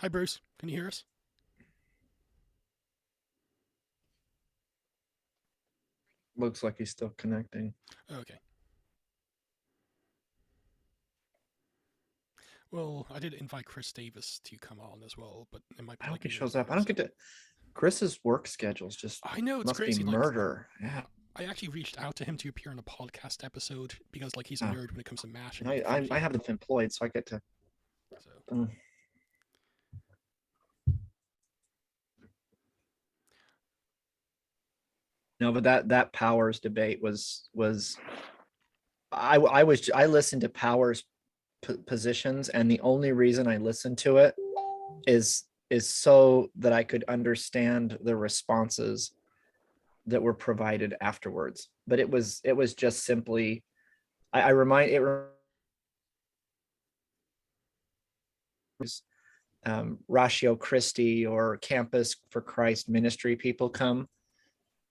Hi, Bruce. Can you hear us? Looks like he's still connecting. Okay. Well, I did invite Chris Davis to come on as well, but it might I be hope like a he no shows go. up. I don't So get to. Chris's work schedules just I know it's must be crazy. murder. Yeah. I actually reached out to him to appear on a podcast episode because he's a Uh, nerd when it comes to and mashing I, the I I 50. have them employed, so I get to. So Uh, no, but that Powers debate was I listened to Powers positions, and the only reason I listened to it is so that I could understand the responses that were provided afterwards. But it was just simply I remind it Ratio Christi or Campus for Christ ministry people come,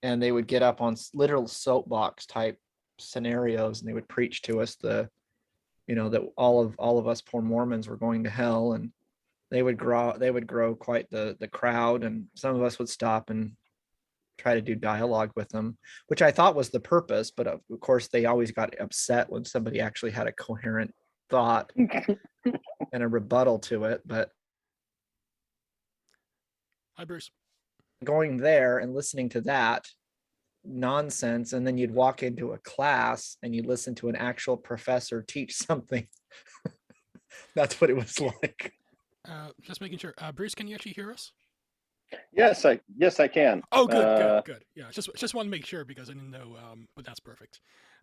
and they would get up on literal soapbox type scenarios, and they would preach to us that all of us poor Mormons were going to hell, and they would grow quite the crowd, and some of us would stop and try to do dialogue with them, which I thought was the purpose. But of course, they always got upset when somebody actually had a coherent thought and a rebuttal to it. But hi, Bruce. going there and listening to that nonsense, and then you'd walk into a class and you listen to an actual professor teach something. That's what it was like. Just making sure. Bruce, can you actually hear us? Yes, I can. Oh, good. Yeah, just want to make sure because I didn't know. But that's perfect.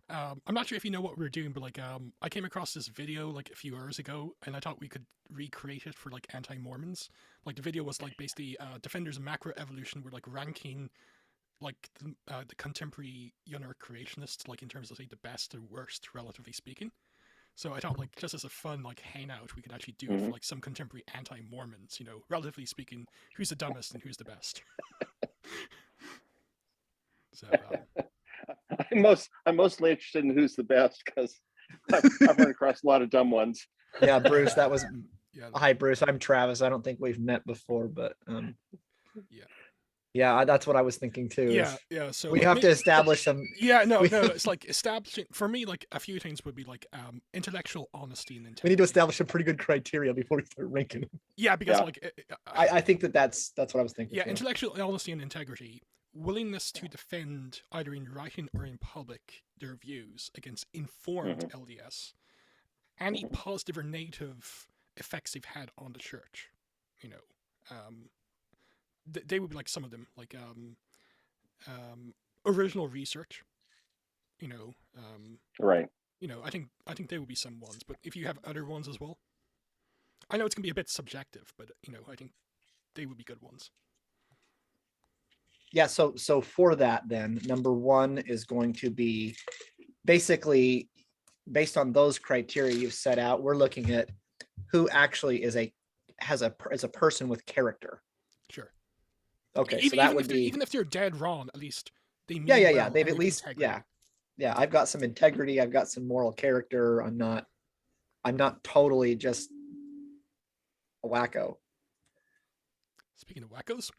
I'm not sure if you know what we're doing, but I came across this video a few hours ago, and I thought we could recreate it for anti-Mormons. The video was basically defenders of macroevolution were ranking the contemporary young creationists in terms of the best or worst, relatively speaking. So I thought just as a fun hangout, we could actually do it for some contemporary anti-Mormons. Relatively speaking, who's the dumbest and who's the best. So I'm mostly interested in who's the best because I've run across a lot of dumb ones. Yeah, Bruce, that was. yeah, Hi, Bruce. I'm Travis. I don't think we've met before, but yeah, yeah, that's what I was thinking too. yeah. So We have to establish some. Yeah, no. It's establishing for me. A few things would be intellectual honesty and integrity. We need to establish some pretty good criteria before we start ranking. Yeah, because I think that's what I was thinking. Yeah, intellectual honesty and integrity, willingness to defend either in writing or in public their views against informed LDS, any positive or negative effects they've had on the church. They would be some of them original research. Right. I think they would be some ones, but if you have other ones as well, I know it's gonna be a bit subjective, but I think they would be good ones. Yeah, so for that, then number one is going to be basically based on those criteria you've set out. We're looking at who actually is a person with character. Sure. Okay, so that would be even if they're dead wrong, at least they mean yeah. well. They've at least integrity. Yeah. I've got some integrity. I've got some moral character. I'm not totally just a wacko. Speaking of wackos.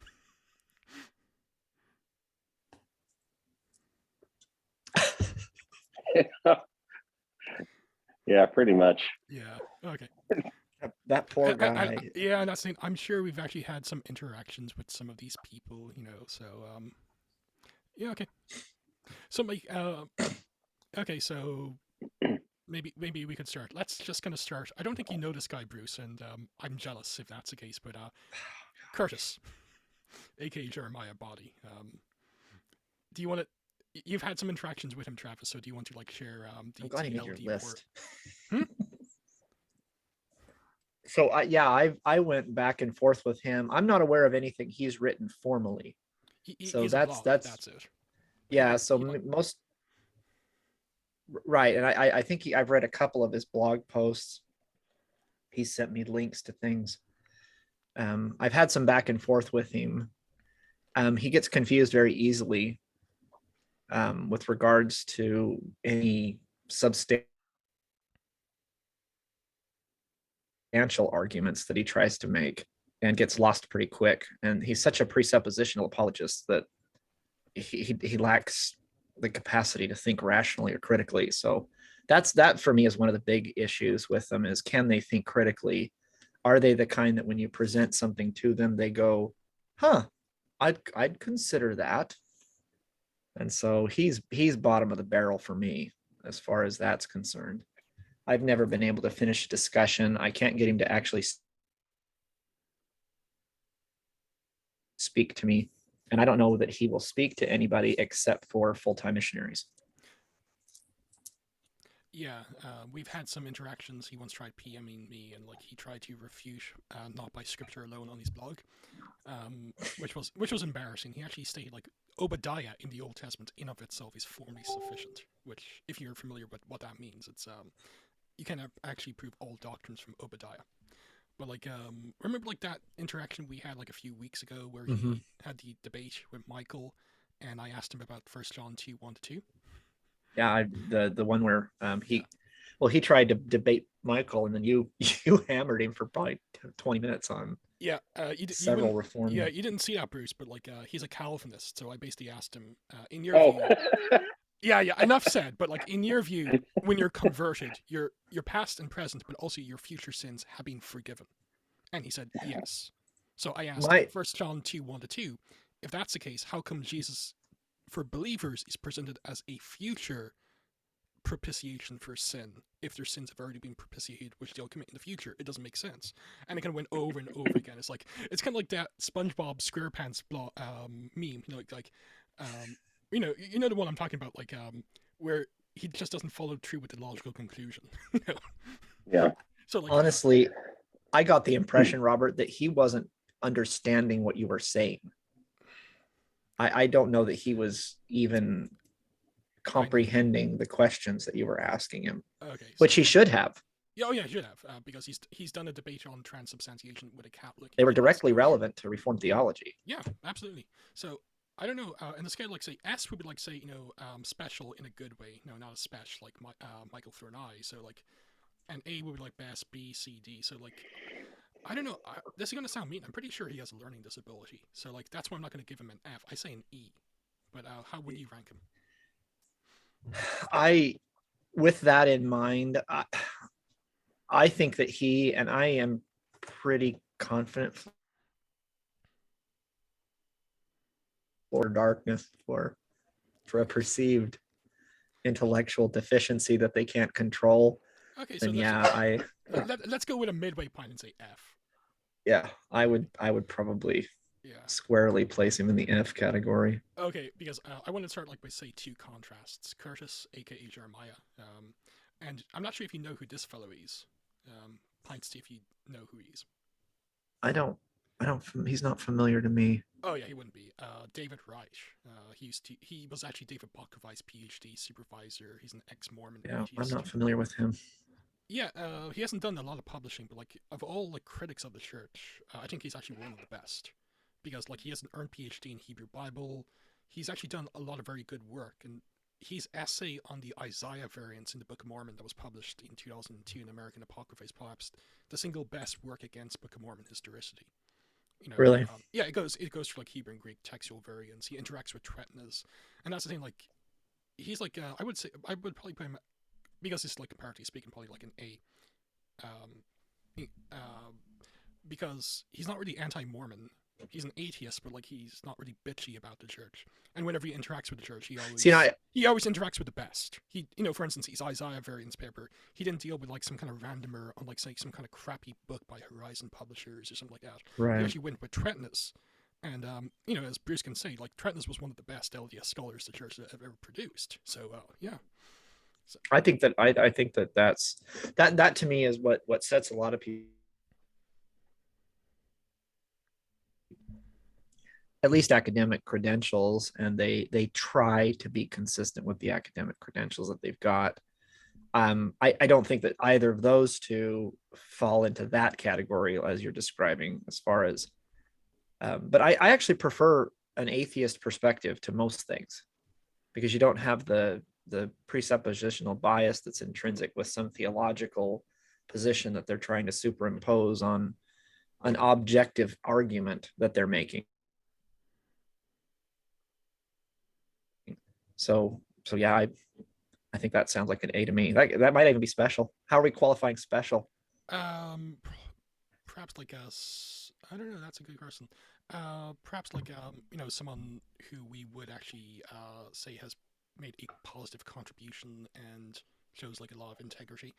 Yeah, pretty much. Yeah. Okay. That poor guy. Yeah, and that's the thing. I'm sure we've actually had some interactions with some of these people, So, yeah. Okay. So, okay. So, maybe we could start. Let's just gonna start. I don't think you know this guy, Bruce, and I'm jealous if that's the case. But Curtis, aka Jeremiah Body. Do you want to? You've had some interactions with him, Travis. So do you want to share the I'm glad you made your list. So I went back and forth with him. I'm not aware of anything he's written formally. So that's it. Yeah. So most right, and I think I've read a couple of his blog posts. He sent me links to things. I've had some back and forth with him. He gets confused very easily with regards to any substantial arguments that he tries to make. and gets lost pretty quick. And he's such a presuppositional apologist that he lacks the capacity to think rationally or critically. So that for me is one of the big issues with them, is can they think critically? Are they the kind that when you present something to them, they go, huh, I'd consider that. And so he's bottom of the barrel for me as far as that's concerned. I've never been able to finish a discussion. I can't get him to actually speak to me. And I don't know that he will speak to anybody except for full-time missionaries. Yeah, we've had some interactions. He once tried PMing me, and like he tried to refute not by scripture alone on his blog, which was embarrassing. He actually stated like Obadiah in the Old Testament in of itself is formally sufficient. Which, if you're familiar with what that means, it's you can actually prove all doctrines from Obadiah. But like, remember like that interaction we had like a few weeks ago where he had the debate with Michael, and I asked him about 1 John 2:1-2. Yeah, the one where he tried to debate Michael, and then you hammered him for probably 20 minutes on several reform. Yeah, you didn't see that, Bruce, but like he's a Calvinist, so I basically asked him, in your view. Yeah, enough said. But like in your view, when you're converted, your past and present, but also your future sins have been forgiven, and he said yes. So I asked 1 John 2:1-2, if that's the case, how come Jesus, for believers, is presented as a future propitiation for sin if their sins have already been propitiated, which they'll commit in the future? It doesn't make sense. And it kind of went over and over again. It's kind of like that SpongeBob SquarePants meme, you know the one I'm talking about, like where he just doesn't follow through with the logical conclusion. Yeah. So like, honestly, I got the impression, Robert, that he wasn't understanding what you were saying. I don't know that he was even comprehending the questions that you were asking him. Okay, which he should have. Yeah, he should have, because he's done a debate on transubstantiation with a Catholic. They were directly relevant to Reformed theology. Yeah, absolutely. So I don't know. In the scale, like say S would be like say special in a good way. No, not a special like Michael through an I. So like, and A would be like best, B, C, D. So like, I don't know. This is gonna sound mean. I'm pretty sure he has a learning disability. So like, that's why I'm not gonna give him an F. I say an E. But how would you rank him? With that in mind, I think that he, and I am pretty confident, for darkness, for a perceived intellectual deficiency that they can't control. Okay, so let's go with a midway point and say F. Yeah, I would probably squarely place him in the F category. Okay, because I want to start like by say two contrasts. Curtis, aka Jeremiah, and I'm not sure if you know who this fellow is. Pints, see if you know who he is. I don't. He's not familiar to me. Oh yeah, he wouldn't be. David Reich. He was actually David Bockovite's PhD supervisor. He's an ex-Mormon. Yeah, I'm not familiar with him. Yeah, he hasn't done a lot of publishing, but like of all like critics of the church, I think he's actually one of the best, because like he has an earned PhD in Hebrew Bible. He's actually done a lot of very good work, and his essay on the Isaiah variants in the Book of Mormon that was published in 2002 in American Apocrypha is perhaps the single best work against Book of Mormon historicity. You know, really? Yeah, it goes through like Hebrew and Greek textual variants. He interacts with Tretnas, and that's the thing. Like, he's like I would probably put him, because it's like comparatively speaking, probably like an A. Because he's not really anti-Mormon. He's an atheist, but like he's not really bitchy about the church. And whenever he interacts with the church, he always interacts with the best. He, for instance, his Isaiah variants paper, he didn't deal with like some kind of randomer on like say some kind of crappy book by Horizon Publishers or something like that. Right. He actually went with Tretnas, and as Bruce can say, like Tretnas was one of the best LDS scholars the church have ever produced. So yeah. So. I think that to me is what sets a lot of people, at least academic credentials, and they try to be consistent with the academic credentials that they've got. I don't think that either of those two fall into that category as you're describing, as far as but I actually prefer an atheist perspective to most things, because you don't have the presuppositional bias that's intrinsic with some theological position that they're trying to superimpose on an objective argument that they're making. So yeah, I think that sounds like an A to me. That might even be special. How are we qualifying special? Perhaps like I don't know. That's a good question. Perhaps like someone who we would actually say has made a positive contribution and shows like a lot of integrity.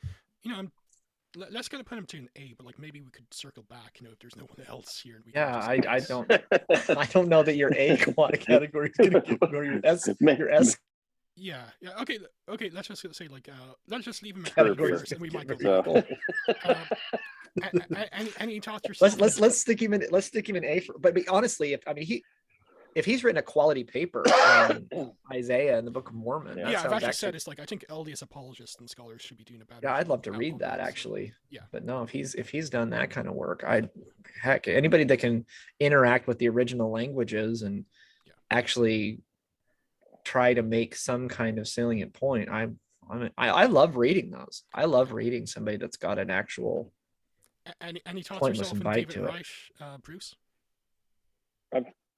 Let's kind of put him to an A, but like maybe we could circle back. If there's no one else here, and we Yeah, can just I don't know that your A category is going to give or your S. Yeah. Okay. Let's just say like let's just leave him at Category first, and we might go So, any thoughts yourself? Let's stick him in A for, but honestly, if he's written a quality paper on Isaiah and the Book of Mormon, Yeah, I've actually said it's like I think LDS apologists and scholars should be doing a better. Yeah, I'd love to job read on that this. actually. Yeah. But no, if he's done that kind of work, heck, anybody that can interact with the original languages and actually try to make some kind of salient point, I love reading those. I love reading somebody that's got an actual Any thoughts pointless yourself and bite David to it. Reich, Bruce?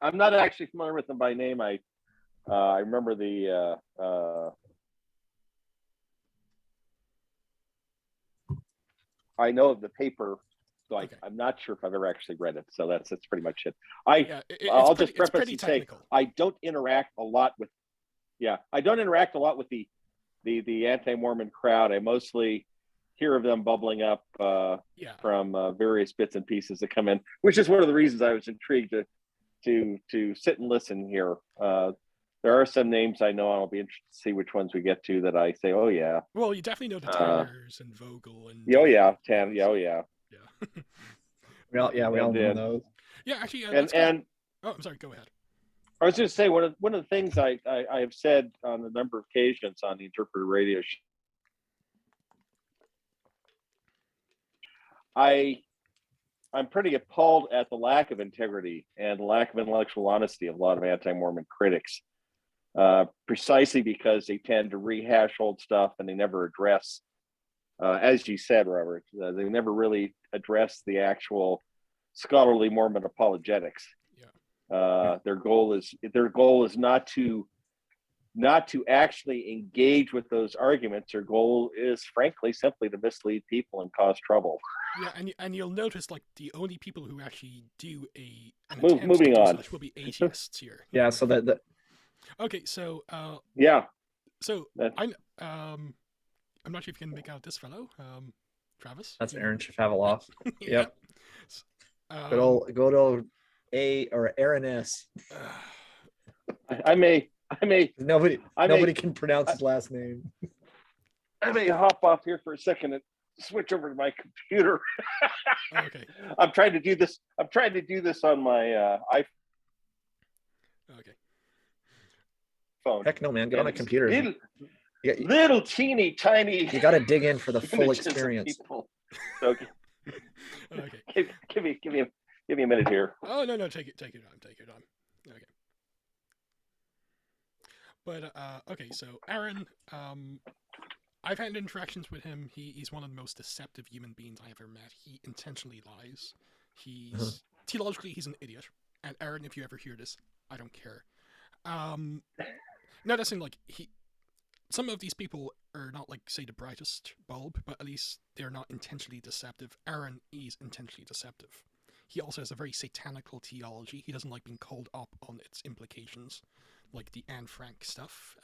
I'm not actually familiar with them by name. I remember the I know of the paper, so I'm not sure if I've ever actually read it. So that's pretty much it. I'll just preface and say I don't interact a lot with. Yeah, I don't interact a lot with the anti-Mormon crowd. I mostly hear of them bubbling up from various bits and pieces that come in, which is one of the reasons I was intrigued to sit and listen here. There are some names I know. I'll be interested to see which ones we get to that I say, oh yeah. Well, you definitely know the Tylers and Vogel and. Oh yeah, Tam. Yeah, oh yeah. Yeah. We all know those. Yeah, actually. And oh, I'm sorry. Go ahead. I was just saying one of the things I have said on a number of occasions on the Interpreter Radio show. I'm pretty appalled at the lack of integrity and the lack of intellectual honesty of a lot of anti-Mormon critics, precisely because they tend to rehash old stuff and they never address, as you said, Robert, they never really address the actual scholarly Mormon apologetics. Yeah. Their goal is not to actually engage with those arguments. Their goal is, frankly, simply to mislead people and cause trouble. Yeah, and you'll notice like the only people who actually do moving on will be atheists here. Yeah, so that okay, so yeah. So I'm not sure if you can make out this fellow, Travis. That's Aaron Shafavaloff. Yeah. Yep. Good old A or Aaron S. I may nobody can pronounce his last name. I may hop off here for a second and switch over to my computer. Okay. I'm trying to do this on my iPhone. Okay. Phone. Heck no, man. Get on a computer. Little teeny tiny. You got to dig in for the full experience. Okay. Okay. Give me a minute here. Oh no, take your time. Okay. But okay, so Aaron, I've had interactions with him. He's one of the most deceptive human beings I ever met. He intentionally lies. Theologically, he's an idiot. And Aaron, if you ever hear this, I don't care. Now that's in like some of these people are not like say the brightest bulb, but at least they're not intentionally deceptive. Aaron is intentionally deceptive. He also has a very satanical theology. He doesn't like being called up on its implications, like the Anne Frank stuff.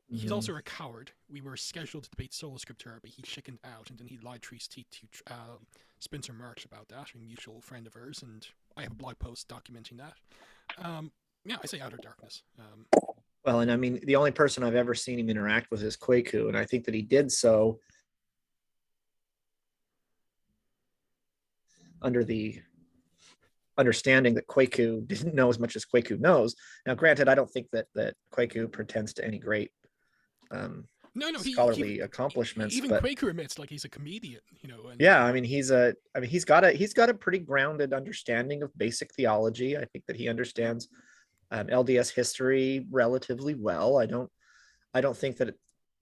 He's also a coward. We were scheduled to debate Sola Scriptura, but he chickened out, and then he lied through his teeth to Spencer March about that, a mutual friend of ours, and I have a blog post documenting that. Yeah, I say Outer Darkness. Well, and I mean, the only person I've ever seen him interact with is Kwaku, and I think that he did so under the understanding that Kwaku didn't know as much as Kwaku knows. Now, granted, I don't think that Kwaku pretends to any great scholarly accomplishments. Even but Kwaku admits like he's a comedian, you know. And, yeah, I mean, he's got a pretty grounded understanding of basic theology. I think that he understands LDS history relatively well. I don't think that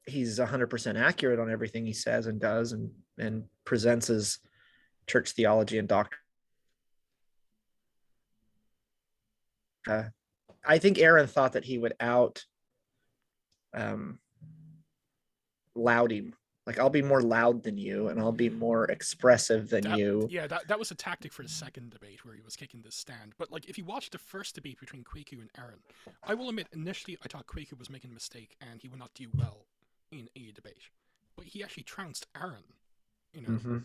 he's 100% accurate on everything he says and does and presents his church theology and doctrine I think Aaron thought that he would out loud him. Like, I'll be more loud than you, and I'll be more expressive than you. Yeah, that was a tactic for the second debate where he was kicking this stand. But like, if you watch the first debate between Kwaku and Aaron, I will admit initially I thought Kwaku was making a mistake and he would not do well in a debate, but he actually trounced Aaron. You know. Mm-hmm.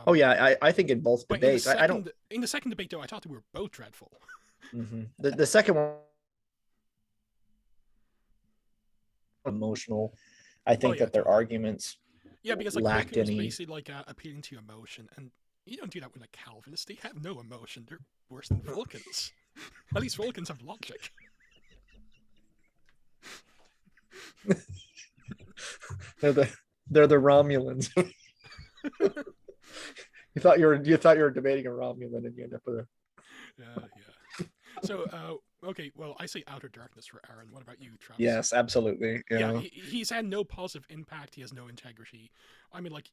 Oh yeah, I think in both debates. I don't. In the second debate though, I thought they were both dreadful. Mm-hmm. The second one emotional. I think that their arguments. Yeah, because like lacked Kwaku was any. basically like appealing to emotion, and you don't do that with like Calvinists. They have no emotion. They're worse than Vulcans. At least Vulcans have logic. They're the Romulans. you thought you were debating a Romulan, and you end up with a. Yeah. So, okay, well, I say Outer Darkness for Aaron. What about you, Travis? Yes, absolutely. Yeah, he's had no positive impact. He has no integrity. I mean, like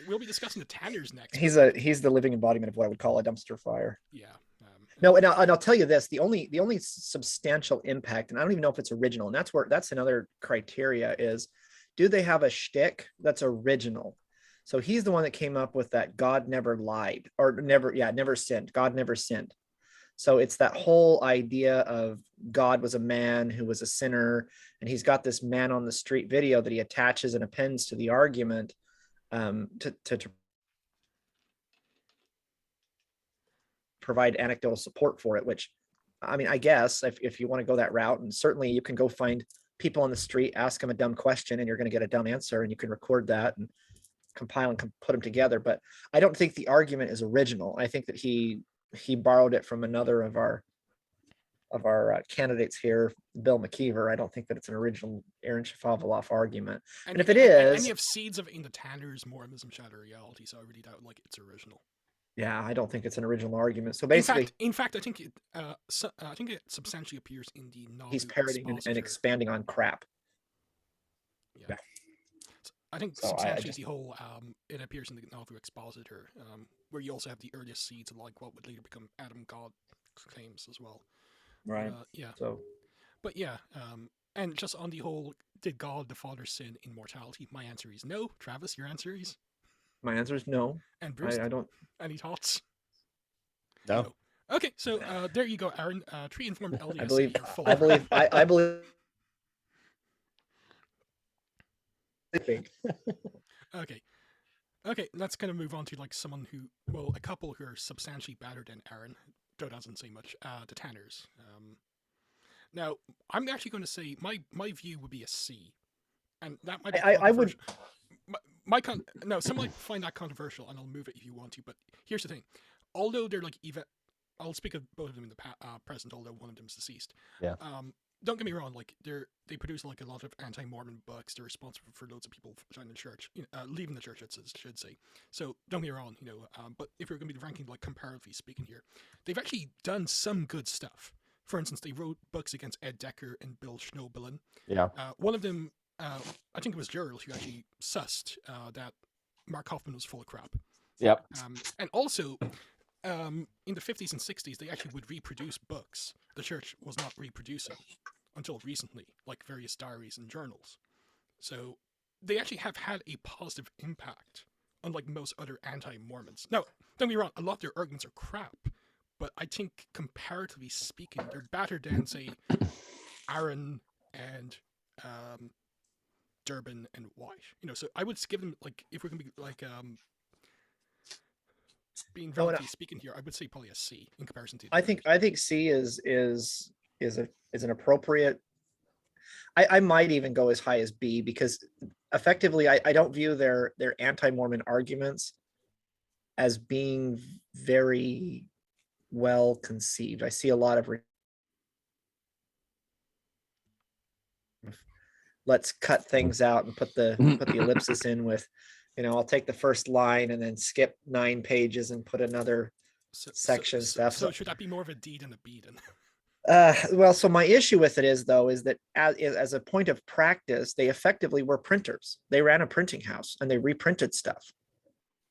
we'll be discussing the Tanners next. He's the living embodiment of what I would call a dumpster fire. Yeah. No, and I'll tell you this: the only substantial impact, and I don't even know if it's original, and that's another criteria is, do they have a shtick that's original? So he's the one that came up with that God never lied or never sinned. God never sinned. So it's that whole idea of God was a man who was a sinner, and he's got this man on the street video that he attaches and appends to the argument to provide anecdotal support for it, which, I mean, I guess if you want to go that route, and certainly you can go find people on the street, ask them a dumb question, and you're going to get a dumb answer, and you can record that and compile and put them together. But I don't think the argument is original. I think that he borrowed it from another of our candidates here, Bill McKeever. I don't think that it's an original Aaron Shapovalov argument. And if it is, and you have seeds of in the Tanners, Mormonism, Shadow Reality, so I really doubt like it's original. Yeah, I don't think it's an original argument. So basically, in fact, I think it substantially appears in the novel. He's parodying and expanding on crap. Yeah. So I think substantially the whole it appears in the novel Expositor, where you also have the earliest seeds of like what would later become Adam God claims as well. Right. Yeah. So, but yeah, and just on the whole, did God the Father sin in mortality? My answer is no. Travis, your answer is? My answer is no. And Bruce, I don't. Any thoughts? No. Okay, so there you go, Aaron. Tree informed LDS. I believe. Okay, let's kind of move on to like someone who, well, a couple who are substantially better than Aaron, though doesn't say much. The Tanners. Now, I'm actually going to say my view would be a C, and that might be I would. No, some might find that controversial, and I'll move it if you want to. But here's the thing: although they're like I'll speak of both of them in the present, although one of them is deceased. Yeah. Don't get me wrong; like they produce like a lot of anti-Mormon books. They're responsible for loads of people joining the church, leaving the church. I should say. So don't get me wrong, But if you're going to be ranking like comparatively speaking here, they've actually done some good stuff. For instance, they wrote books against Ed Decker and Bill Schnoebelen. Yeah. One of them. I think it was Gerald who actually sussed that Mark Hoffman was full of crap. Yep. And also, in the 50s and 60s, they actually would reproduce books the church was not reproducing until recently, like various diaries and journals. So they actually have had a positive impact, unlike most other anti-Mormons. Now, don't get me wrong, a lot of their arguments are crap, but I think comparatively speaking, they're better than, say, Aaron and Durbin and White. So I would give them, like, if we're gonna be like being relatively speaking here, I would say probably a C in comparison to. I think C is an appropriate. I might even go as high as B, because effectively I don't view their anti-Mormon arguments as being very well conceived. I see a lot of let's cut things out and put the ellipsis in with, I'll take the first line and then skip 9 pages and put another section stuff. So should that be more of a D than a B then? Well, so my issue with it is that as a point of practice, they effectively were printers. They ran a printing house and they reprinted stuff.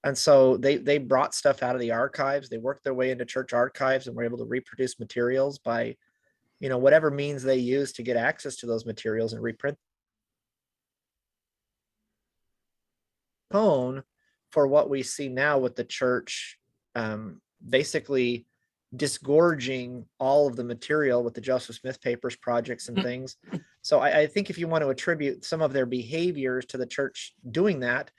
And so they brought stuff out of the archives. They worked their way into church archives and were able to reproduce materials by whatever means they use to get access to those materials and reprint tone for what we see now with the church, basically disgorging all of the material with the Joseph Smith Papers projects and things. So I think if you want to attribute some of their behaviors to the church doing that,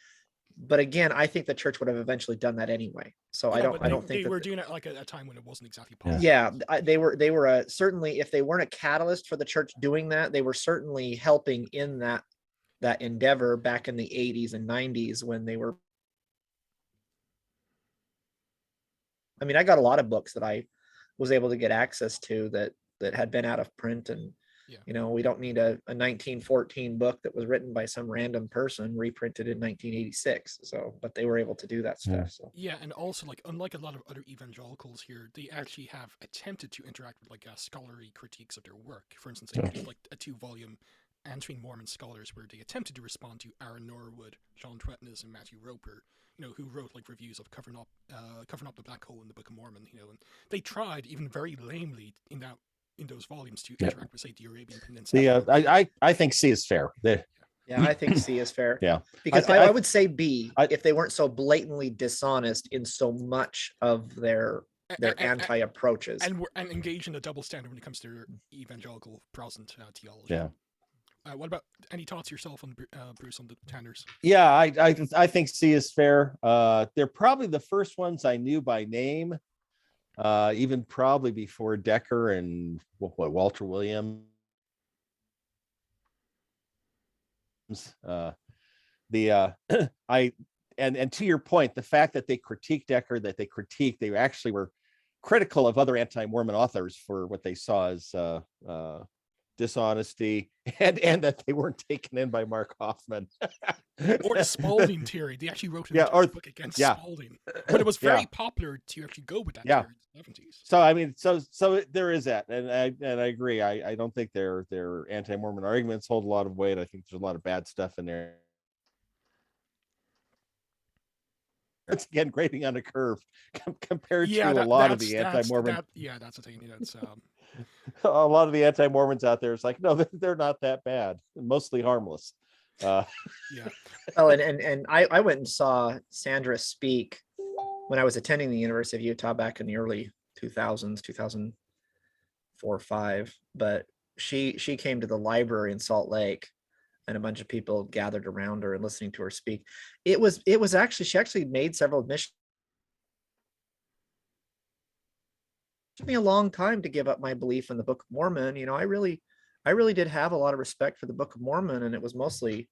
but again, I think the church would have eventually done that anyway. So I don't think they that were doing it like at a time when it wasn't exactly possible. yeah, they were certainly, if they weren't a catalyst for the church doing that, they were certainly helping in that endeavor back in the 80s and 90s when they were. I mean, I got a lot of books that I was able to get access to that had been out of print, and we don't need a 1914 book that was written by some random person reprinted in 1986. So, but they were able to do that stuff. So yeah, and also like unlike a lot of other evangelicals here, they actually have attempted to interact with like scholarly critiques of their work. For instance, they did like a 2-volume Anti-Mormon Scholars where they attempted to respond to Aaron Norwood, John Tretnes, and Matthew Roper, who wrote like reviews of covering up the black hole in the Book of Mormon, and they tried even very lamely in those volumes to interact with, say, the Arabian Peninsula. I think C is fair. Yeah, I think C is fair. Yeah, because I would say B if they weren't so blatantly dishonest in so much of their anti-approaches and engage in a double standard when it comes to their evangelical Protestant theology. Yeah. What about any thoughts yourself on Bruce on the Tanners? Yeah, I think C is fair. They're probably the first ones I knew by name, even probably before Decker and Walter Williams. And to your point, the fact that they critiqued Decker, they actually were critical of other anti-Mormon authors for what they saw as dishonesty, and that they weren't taken in by Mark Hoffman. Or the Spalding theory. They actually wrote a book against Spalding. But it was very popular to actually go with that theory in the 70s. So I mean, so there is that. And I agree. I don't think their anti-Mormon arguments hold a lot of weight. I think there's a lot of bad stuff in there. It's again grading on a curve compared to a lot of the anti-Mormon. That's the thing. A lot of the anti-Mormons out there, it's like, no, they're not that bad. Mostly harmless. Oh, and I went and saw Sandra speak when I was attending the University of Utah back in the early 2000s, 2004 or 5. But she came to the library in Salt Lake, and a bunch of people gathered around her and listening to her speak. It was actually, she actually made several admissions. It took me a long time to give up my belief in the Book of Mormon. I really did have a lot of respect for the Book of Mormon, and it was mostly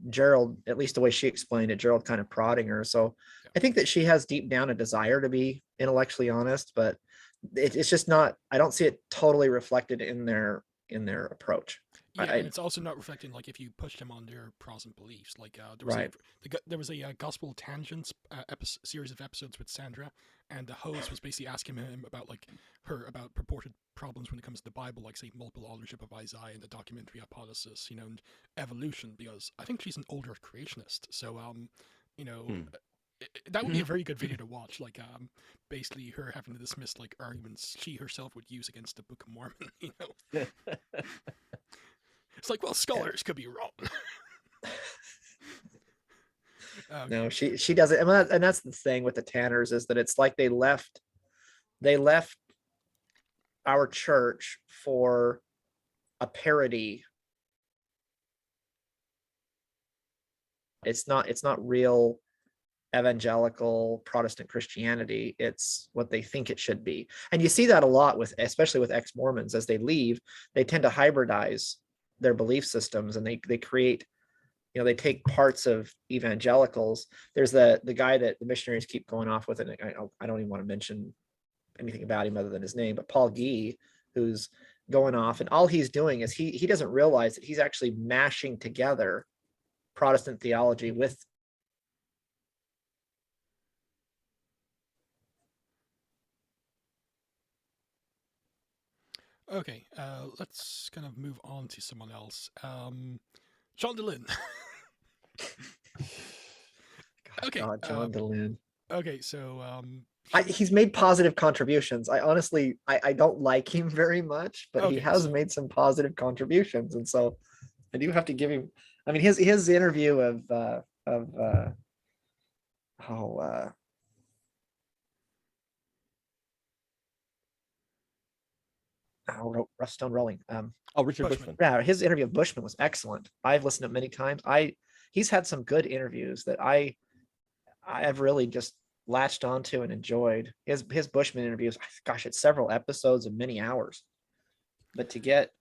Gerald, at least the way she explained it, Gerald kind of prodding her. So I think that she has deep down a desire to be intellectually honest, but it's just not, I don't see it totally reflected in their approach. Yeah, and it's also not reflecting like if you push them on their Protestant beliefs. Like there was a Gospel Tangents series of episodes with Sandra, and the host was basically asking him about about purported problems when it comes to the Bible, like say multiple authorship of Isaiah and the documentary hypothesis, and evolution, because I think she's an older creationist. So that would be a very good video to watch. Like basically her having to dismiss like arguments she herself would use against the Book of Mormon. It's like, well, scholars could be wrong. No, she doesn't, and that's the thing with the Tanners, is that it's like they left our church for a parody. It's not real evangelical Protestant Christianity. It's what they think it should be, and you see that a lot especially with ex-Mormons. As they leave, they tend to hybridize their belief systems, and they create, they take parts of evangelicals. There's the guy that the missionaries keep going off with, and I don't even want to mention anything about him other than his name, but Paul Gee, who's going off, and all he's doing is he doesn't realize that he's actually mashing together Protestant theology with Okay, let's kind of move on to someone else. John DeLynn. Okay, John DeLynn. Okay, so He's made positive contributions. I honestly, I don't like him very much, but he Okay, has so- made some positive contributions, and so I do have to give him. I mean, his interview of oh Stone Rolling. Oh, Richard Bushman. Bushman. Yeah, his interview of Bushman was excellent. I've listened to it many times. He's had some good interviews that I've really just latched onto and enjoyed. His Bushman interviews, gosh, it's several episodes and many hours. But to get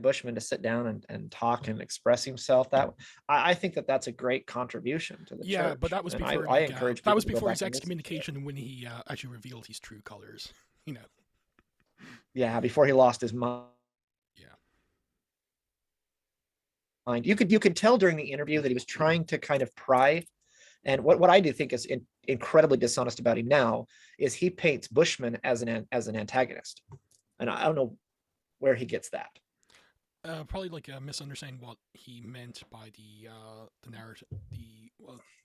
Bushman to sit down and talk and express himself, that I think that's a great contribution to the yeah, church. but that was And before I like, encourage that people was to go before back his and listen to it. excommunication when he actually revealed his true colors. You know. Yeah, before he lost his mind. Yeah. You could tell during the interview that he was trying to kind of pry. And what I do think is incredibly dishonest about him now is he paints Bushman as an antagonist, and I don't know where he gets that. Probably like misunderstanding what he meant by the narrative, the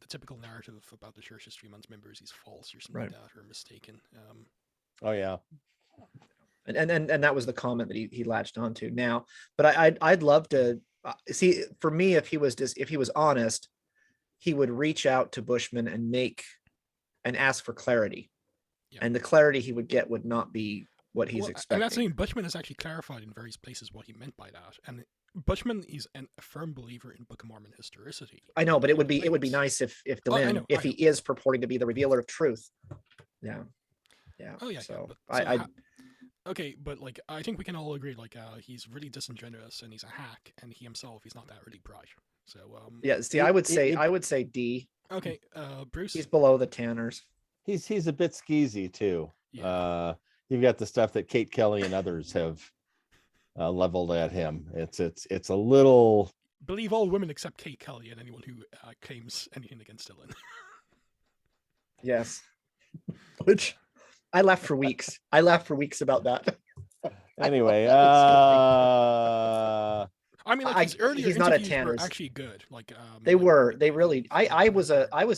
typical narrative about the church's 3 months members is false or something Right. like that, or mistaken. Oh yeah. And that was the comment that he latched onto now. But I'd love to see, for me, if he was honest, he would reach out to Bushman and ask for clarity. Yeah. And the clarity he would get would not be what he's And expecting. that's something Bushman has actually clarified in various places what he meant by that. And Bushman is a firm believer in Book of Mormon historicity. I know, but it would be nice if Delenn, if he is purporting to be the revealer of truth. Yeah. Yeah. Oh yeah. So, okay, but like I think we can all agree like he's really disingenuous and he's a hack, and he himself is not that really bright. So yeah, see, I would say D. Okay, Bruce. He's below the Tanners. He's a bit skeezy too. Yeah. You've got the stuff that Kate Kelly and others have leveled at him. It's a little. Believe all women except Kate Kelly and anyone who claims anything against Dylan. Yes. Which I laughed for weeks. About that. Anyway, I mean, like his earlier he's not a interviews were Tanners. actually good. Like they really. I was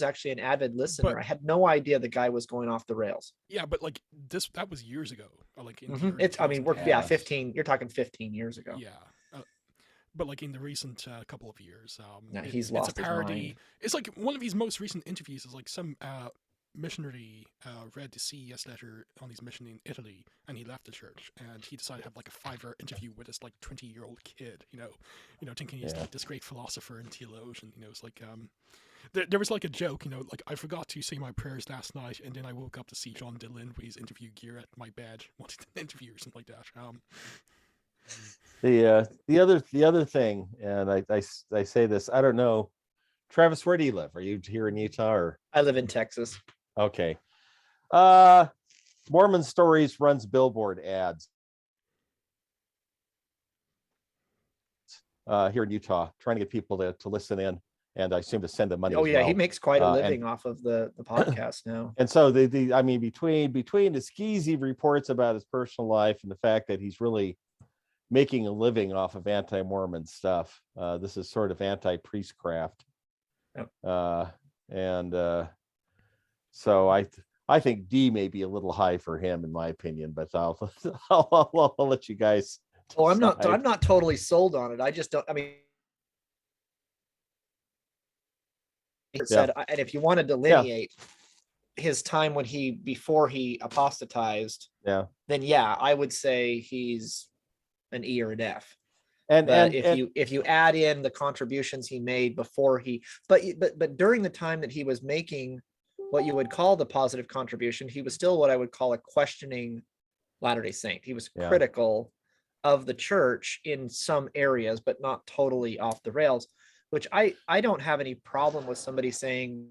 actually an avid listener. But, I had no idea the guy was going off the rails. Yeah, but like that was years ago. Like in I mean, we're 15. You're talking 15 years ago. Yeah. But like in the recent couple of years, he's lost it's a parody. his mind. It's like one of his most recent interviews is like some missionary read the CES letter on his mission in Italy, and he left the church, and he decided to have like a 5-hour interview with this like 20-year-old kid, you know, thinking he's like this great philosopher and theologian. You know, it's like there was like a joke, you know, like I forgot to say my prayers last night, and then I woke up to see John Dillon with his interview gear at my bed, wanting an interview or something like that. The other thing, and I say this, I don't know, Travis, where do you live? Are you here in Utah or? I live in Texas. Okay. Mormon Stories runs billboard ads here in Utah, trying to get people to listen in, and I assume to send them money. Oh as yeah, well. he makes quite a living off of the podcast now. And so I mean, between the skeezy reports about his personal life and the fact that he's really making a living off of anti-Mormon stuff, this is sort of anti-priestcraft. Yep. So I think D may be a little high for him, in my opinion, but I'll let you guys. Oh, I'm not totally sold on it. I just don't. I mean, said, and if you want to delineate his time before he apostatized, then I would say he's an E or an F. And if you add in the contributions he made before but during the time that he was making what you would call the positive contribution, he was still what I would call a questioning Latter-day Saint. He was critical of the church in some areas, but not totally off the rails, which I don't have any problem with somebody saying,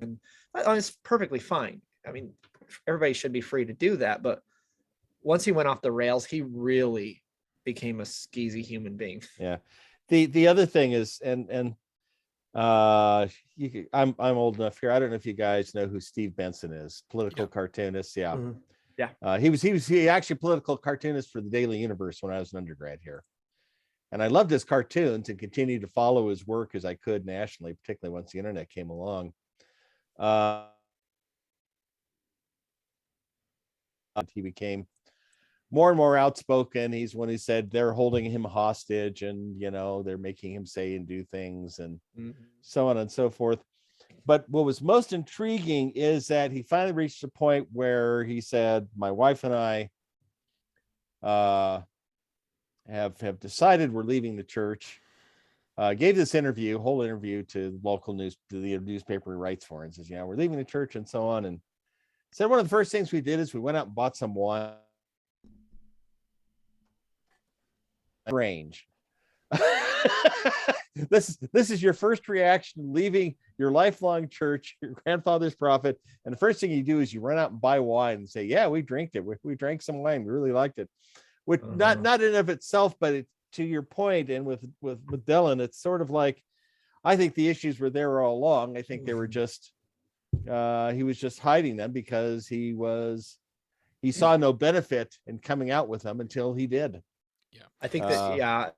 and it's perfectly fine. I mean, everybody should be free to do that, but once he went off the rails, he really became a skeezy human being. Yeah. The other thing is, I'm old enough here. I don't know if you guys know who Steve Benson is, political cartoonist. Yeah. Mm-hmm. Yeah. He actually political cartoonist for the Daily Universe when I was an undergrad here. And I loved his cartoons and continued to follow his work as I could nationally, particularly once the internet came along. He became more and more outspoken. He's when he said they're holding him hostage and, you know, they're making him say and do things and so on and so forth. But what was most intriguing is that he finally reached a point where he said, my wife and I have decided we're leaving the church. Gave this whole interview to the newspaper he writes for, and says, yeah, we're leaving the church and so on. And said one of the first things we did is we went out and bought some wine. Strange. This is your first reaction leaving your lifelong church, your grandfather's prophet, and the first thing you do is you run out and buy wine and say, yeah, we drank it. We drank some wine. We really liked it. Which not in and of itself, but to your point, and with Dylan, it's sort of like, I think the issues were there all along. I think they were just he was just hiding them because he saw no benefit in coming out with them until he did. Yeah, I think that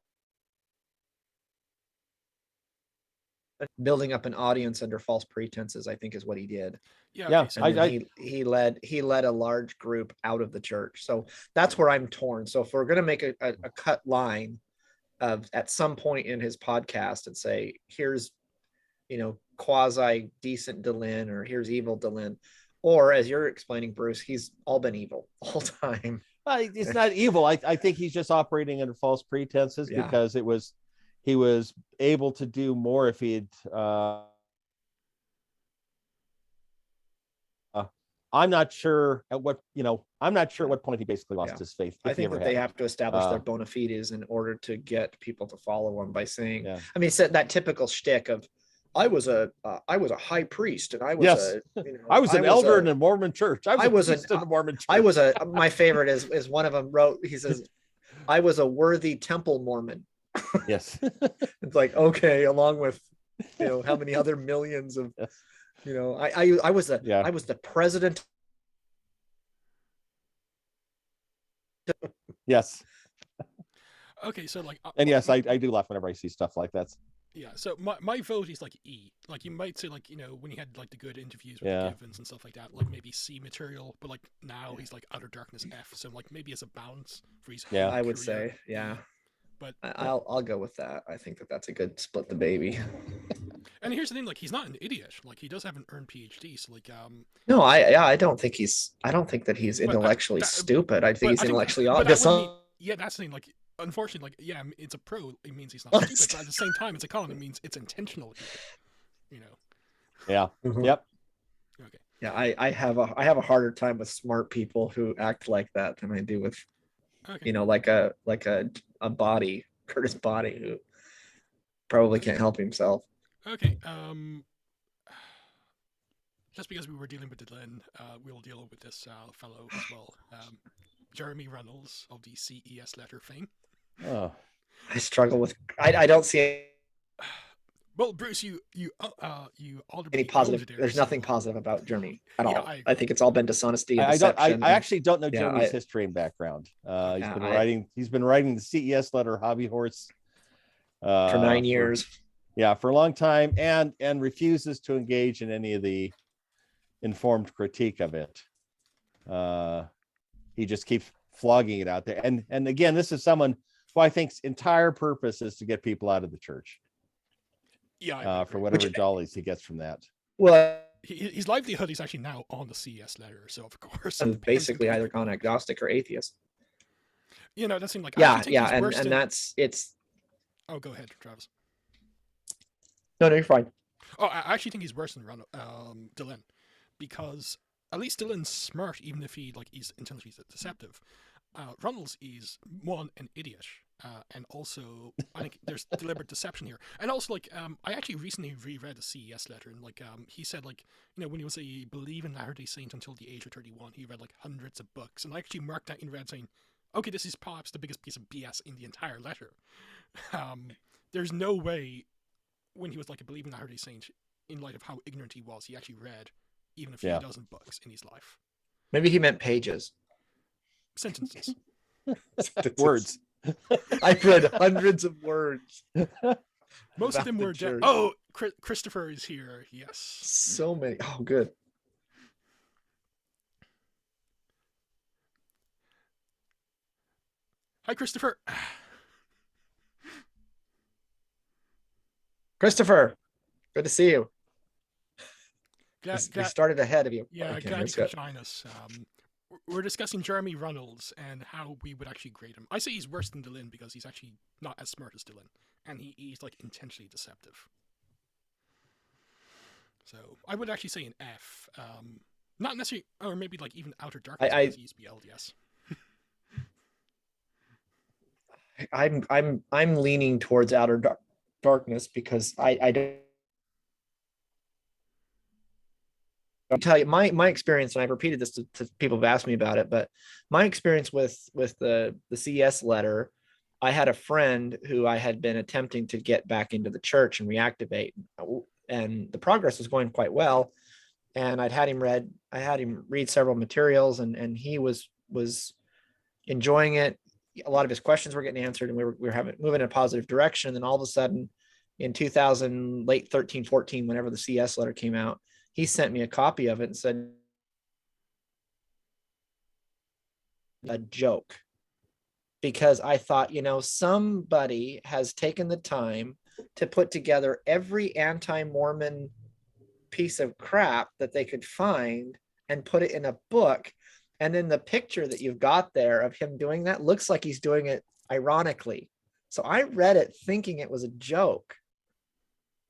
building up an audience under false pretenses, I think, is what he did. Yeah. Okay, he led a large group out of the church. So that's where I'm torn. So if we're going to make a cut line of at some point in his podcast and say, here's, you know, quasi decent Dylan, or here's evil Dylan, or as you're explaining, Bruce, he's all been evil all time. It's not evil. I think he's just operating under false pretenses because he was able to do more if he'd I'm not sure at what point he basically lost his faith. I think that they have to establish their bona fides in order to get people to follow him by saying, I mean, said that typical shtick of, I was a high priest, and I was I was an elder in a Mormon church. I was in a Mormon church. My favorite is one of them wrote, he says, I was a worthy temple Mormon. Yes. It's like, okay, along with, you know, how many other millions of, you know, I was the president. Yes. Okay, so like, and yes, I do laugh whenever I see stuff like that. Yeah, so my vote is like E. Like, you might say, like, you know, when he had like the good interviews with the Givens and stuff like that, like maybe C material, but like now he's like Utter Darkness F. So like maybe as a balance for his whole I would career, say, But I'll go with that. I think that's a good split the baby. And here's the thing, like, he's not an idiot. Like, he does have an earned PhD. So like, no, I don't think that he's intellectually stupid. I think he's intellectually that's the thing. Like, unfortunately, like, yeah, it's a pro. It means he's not stupid. But at the same time, it's a con. It means it's intentional. You know. Yeah. Yep. Okay. Yeah, I have a harder time with smart people who act like that than I do with, you know, like a body, Curtis Body, who probably can't help himself. Okay. Just because we were dealing with Dylan, we'll deal with this fellow as well. Jeremy Reynolds of the CES letter fame. Oh, I struggle with. I don't see it. Well, Bruce, you already any positive. There's nothing positive about Jeremy at all. I think it's all been dishonesty and deception. I actually don't know Jeremy's history and background. He's been writing the CES letter Hobby Horse for 9 years. For a long time, and refuses to engage in any of the informed critique of it. He just keeps flogging it out there. And again, this is someone who I think's entire purpose is to get people out of the church. Yeah. For whatever jollies he gets from that. Well, his livelihood is actually now on the CS letter, so of course. Basically either gone agnostic or atheist. You know, that seemed like and that's it's. Oh, go ahead, Travis. No, you're fine. Oh, I actually think he's worse than Dylan, because at least Dylan's smart, even if he's intentionally deceptive. Reynolds is one, an idiot, and also I think there's deliberate deception here. And also, like, I actually recently reread the CES letter, and like, he said, like, you know, when he was a believe in Latter-day Saint until the age of 31, he read like hundreds of books, and I actually marked that in red, saying, okay, this is perhaps the biggest piece of BS in the entire letter. There's no way, when he was like a believing Latter-day Saint, in light of how ignorant he was, he actually read even a few dozen books in his life. Maybe he meant pages. Sentences. Words. I've read hundreds of words. Most of about them the were church. oh, Christopher is here. Yes. So many. Oh, good. Hi, Christopher. Christopher, good to see you. We Glad, started ahead of you. yeah, Okay, glad that's you could good. join us. We're discussing Jeremy Runnels and how we would actually grade him. I say he's worse than Dylan because he's actually not as smart as Dylan, and he's like intentionally deceptive. So I would actually say an F. Not necessarily, or maybe like even Outer Darkness because he used to be LDS. I'm leaning towards darkness because I don't. I'll tell you my experience, and I've repeated this to people who've asked me about it, but my experience with the CS letter, I had a friend who I had been attempting to get back into the church and reactivate, and the progress was going quite well. And I had him read several materials, and he was enjoying it. A lot of his questions were getting answered, and we were moving in a positive direction. And then all of a sudden, in 2000, late 13, 14, whenever the CS letter came out, he sent me a copy of it and said, a joke. Because I thought, somebody has taken the time to put together every anti-Mormon piece of crap that they could find and put it in a book. And then the picture that you've got there of him doing that looks like he's doing it ironically. So I read it thinking it was a joke.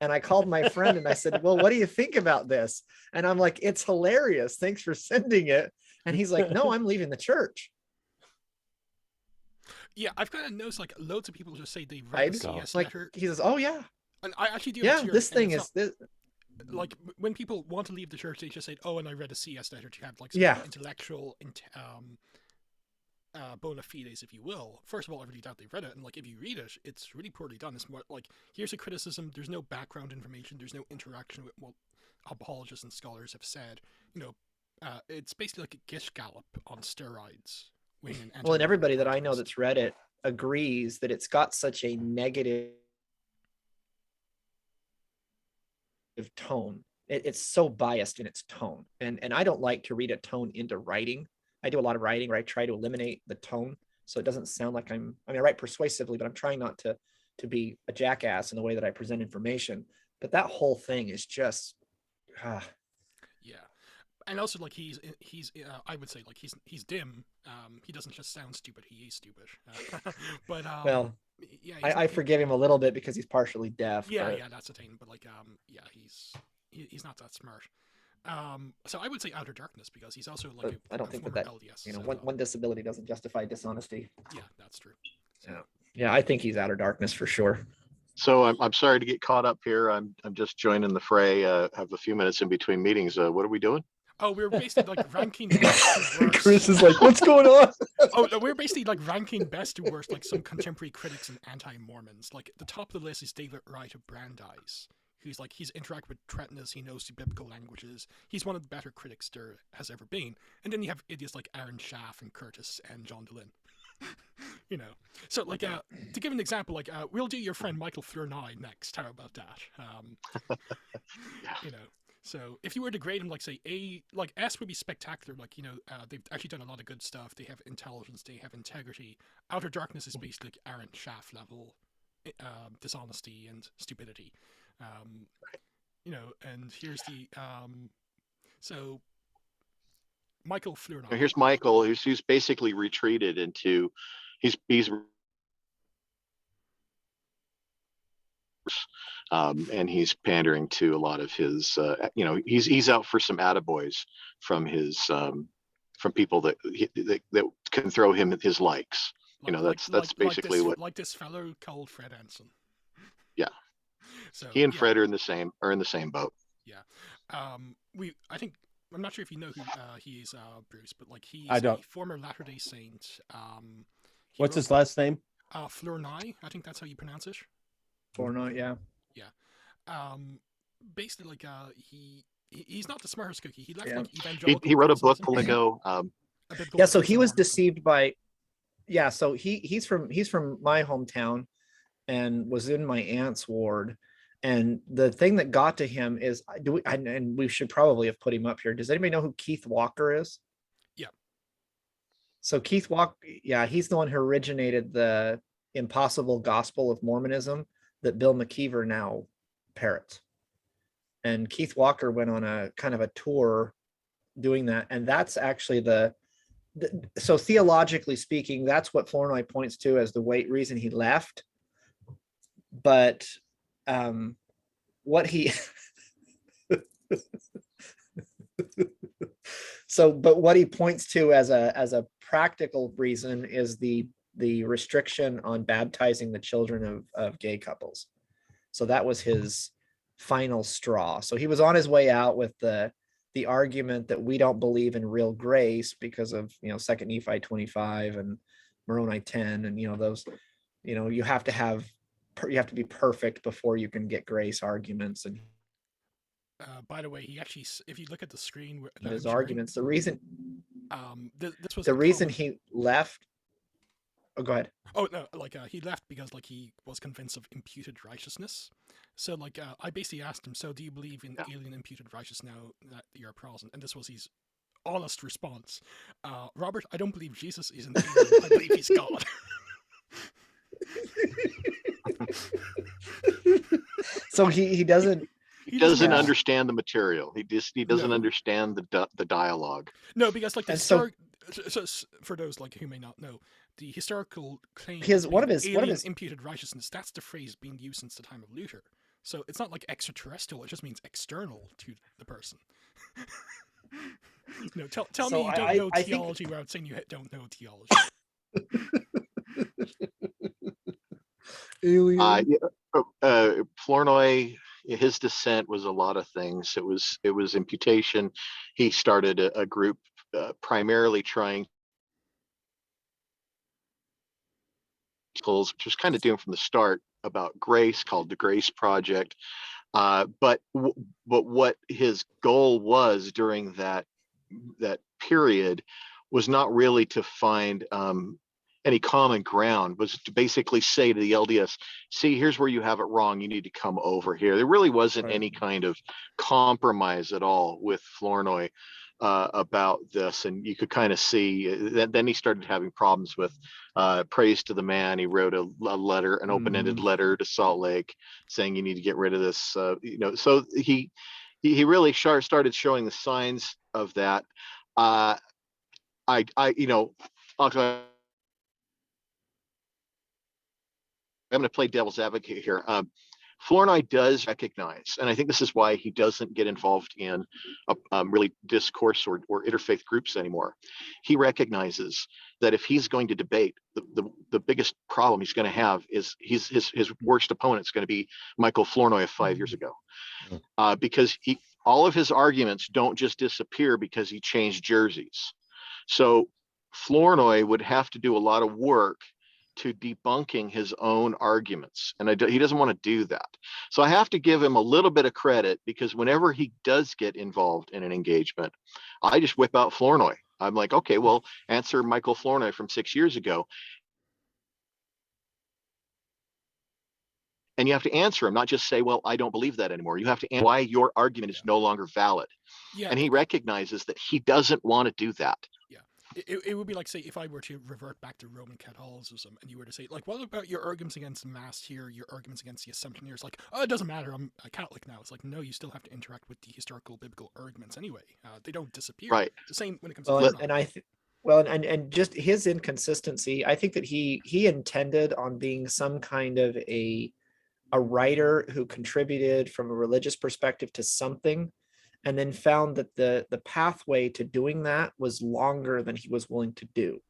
And I called my friend and I said, well, what do you think about this? And I'm like, it's hilarious. Thanks for sending it. And he's like, no, I'm leaving the church. Yeah, I've kind of noticed like loads of people just say they read the CS letter. He says, oh yeah. And I actually do. Yeah, this thing is this. Like when people want to leave the church, they just say, "Oh, and I read a CS letter to have like some intellectual, bona fides, if you will." First of all, I really doubt they've read it, and like if you read it, it's really poorly done. It's more like here's a criticism. There's no background information. There's no interaction with what apologists and scholars have said. It's basically like a Gish Gallop on steroids. Well, and everybody that I know that's read it agrees that it's got such a negative tone. It's so biased in its tone, and I don't like to read a tone into writing. I do a lot of writing where I try to eliminate the tone so it doesn't sound like I write persuasively, but I'm trying not to be a jackass in the way that I present information. But that whole thing is just yeah. And also, like he's I would say like he's dim. He doesn't just sound stupid; he is stupid. But well, yeah, I forgive him a little bit because he's partially deaf. Yeah, yeah, that's the thing. But like, yeah, he's not that smart. So I would say Outer Darkness because he's also like I don't think that LDS. One disability doesn't justify dishonesty. Yeah, that's true. So. Yeah, I think he's Outer Darkness for sure. So I'm sorry to get caught up here. I'm just joining the fray. Have a few minutes in between meetings. What are we doing? Oh, we're basically like ranking best to worst. Chris is like, what's going on? Oh, no, we're basically like ranking best to worst, like some contemporary critics and anti-Mormons. Like the top of the list is David Wright of Brandeis, who's like he's interacted with Tretinas, he knows the biblical languages. He's one of the better critics there has ever been. And then you have idiots like Aaron Schaff and Curtis and John DeLynn. So like to give an example, like we'll do your friend Michael Flournoy next. How about that? So if you were to grade him, like say A, like S would be spectacular. Like they've actually done a lot of good stuff. They have intelligence. They have integrity. Outer Darkness is basically like Aaron Schaff level dishonesty and stupidity. And here's the so Michael Flournoy. Here's Michael, who's basically retreated into he's and he's pandering to a lot of his he's out for some attaboys from his from people that can throw him his likes. That's basically like this fellow called Fred Anson. Yeah. So he and Fred are in the same boat. Yeah. I think I'm not sure if you know who he is, Bruce, but like he's a former Latter-day Saint. What's his last name? Flournoy. I think that's how you pronounce it. Flournoy, yeah. Yeah. Basically, like he's not the smartest cookie. He left like evangelical. He wrote a book long ago. So he was deceived by yeah, so he's from my hometown and was in my aunt's ward. And the thing that got to him is, and we should probably have put him up here. Does anybody know who Keith Walker is? Yeah. So Keith Walker, yeah, he's the one who originated the impossible gospel of Mormonism that Bill McKeever now parrots. And Keith Walker went on a kind of a tour doing that. And that's actually so theologically speaking, that's what Flournoy points to as the reason he left. But what he but what he points to as a practical reason is the restriction on baptizing the children of gay couples. So that was his final straw. So he was on his way out with the argument that we don't believe in real grace because of, 2 Nephi 25 and Moroni 10, and those, you have to be perfect before you can get grace arguments. And By the way, he actually, if you look at the screen, his arguments, the reason this was the reason he left. Oh, go ahead. Oh no, he left because he was convinced of imputed righteousness. So I basically asked him, so do you believe in alien imputed righteousness now that you're a Protestant? And this was his honest response. Robert, I don't believe Jesus is an alien. I believe he's God. So he doesn't. He doesn't understand the material. He doesn't understand the dialogue. No, because so for those who may not know, the historical claim one of his imputed righteousness, that's the phrase being used since the time of Luther. So it's not extraterrestrial, it just means external to the person. Tell me you don't know theology without saying you don't know theology. Flournoy, his dissent was a lot of things. It was imputation. He started a group primarily trying, which was kind of doing from the start, about grace, called the Grace Project. But what his goal was during that period was not really to find any common ground, was to basically say to the LDS, see, here's where you have it wrong. You need to come over here. There really wasn't any kind of compromise at all with Flournoy about this. And you could kind of see that then he started having problems with praise to the man. He wrote a letter, an open-ended letter to Salt Lake saying you need to get rid of this. So he really started showing the signs of that. I'll I'm going to play devil's advocate here. Flournoy does recognize, and I think this is why he doesn't get involved in really discourse or interfaith groups anymore. He recognizes that if he's going to debate, the biggest problem he's going to have is his worst opponent is going to be Michael Flournoy of 5 years ago, because all of his arguments don't just disappear because he changed jerseys. So Flournoy would have to do a lot of work to debunking his own arguments. And he doesn't want to do that. So I have to give him a little bit of credit, because whenever he does get involved in an engagement, I just whip out Flournoy. I'm like, okay, well, answer Michael Flournoy from 6 years ago. And you have to answer him, not just say, well, I don't believe that anymore. You have to answer why your argument is no longer valid. Yeah. And he recognizes that he doesn't want to do that. Yeah. It would be like, say, if I were to revert back to Roman Catholicism and you were to say, what about your arguments against Mass here, your arguments against the Assumption here? It's like, oh, it doesn't matter, I'm a Catholic now. It's like, no, you still have to interact with the historical biblical arguments anyway. They don't disappear. Right. The same when it comes to and just his inconsistency, I think that he intended on being some kind of a writer who contributed from a religious perspective to something, and then found that the pathway to doing that was longer than he was willing to do.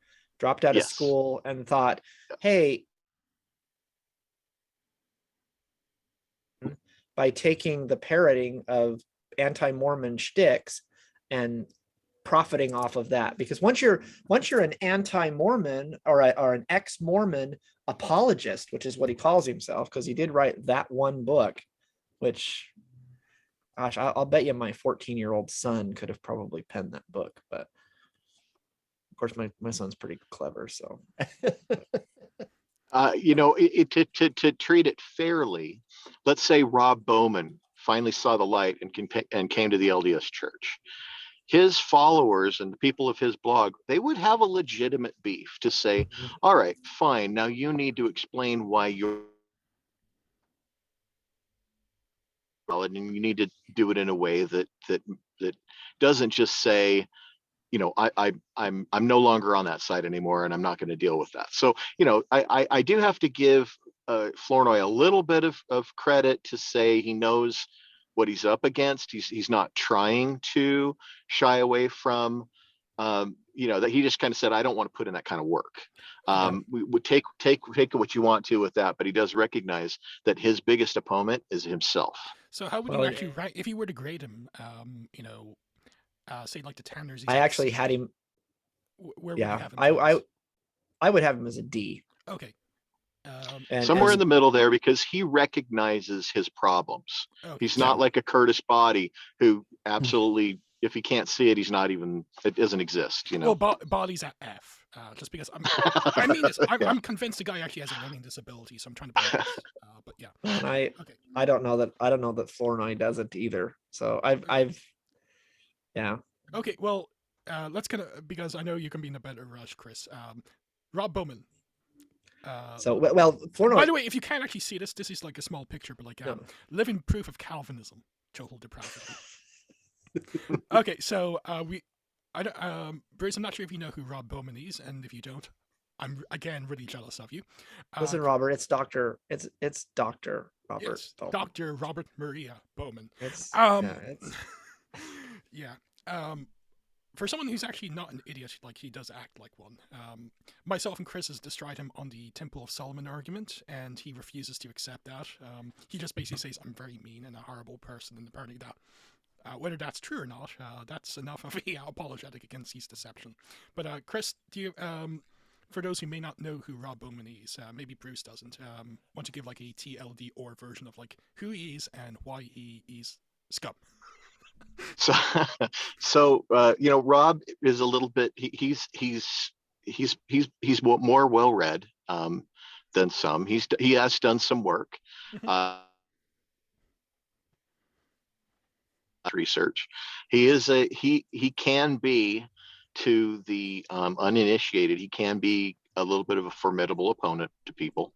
Dropped out of school and thought, hey, by taking the parroting of anti-Mormon shticks and profiting off of that, because once you're an anti-Mormon or an ex-Mormon apologist, which is what he calls himself, because he did write that one book, which, gosh, I'll bet you my 14-year-old son could have probably penned that book. Of course, my son's pretty clever, so To treat it fairly, let's say Rob Bowman finally saw the light and came to the LDS Church. His followers and the people of his blog, they would have a legitimate beef to say, all right, fine, now you need to explain why you're valid, and you need to do it in a way that doesn't just say, I'm no longer on that side anymore, and I'm not going to deal with that. So, I do have to give Flournoy a little bit of credit to say he knows what he's up against. He's not trying to shy away from, that he just kind of said, I don't want to put in that kind of work. We would take what you want to with that, but he does recognize that his biggest opponent is himself. So how would you actually rank if you were to grade him? Say like the Tanners. I actually had him. Where would you have him? I would have him as a D. Okay. Somewhere in the middle there, because he recognizes his problems. Okay. He's not like a Curtis Body who absolutely, if he can't see it, it doesn't exist. Well, Body's at F. Just because I'm convinced the guy actually has a learning disability, so I'm trying to balance. But yeah. And I don't know that Flournoy doesn't either. So I've yeah. Okay, well, let's because I know you can be in a better rush, Chris. Rob Bowman. Flournoy. By the way, if you can't actually see this is like a small picture, but like living proof of Calvinism, total depravity. Okay, so Bruce, I'm not sure if you know who Rob Bowman is, and if you don't, I'm again really jealous of you. Listen, Robert, it's Dr. Robert. Yes, Dr. Robert Maria Bowman. For someone who's actually not an idiot, like he does act like one. Myself and Chris has destried him on the Temple of Solomon argument, and he refuses to accept that. He just basically says, I'm very mean and a horrible person, and apparently that. Whether that's true or not, that's enough of a apologetic against his deception. But Chris, do you, for those who may not know who Rob Bowman is, maybe Bruce doesn't, want to give like a TLD or version of like who he is and why he is scum? So Rob is a little bit. He's more well read than some. He has done some work. Research. He can be, to the uninitiated, he can be a little bit of a formidable opponent to people.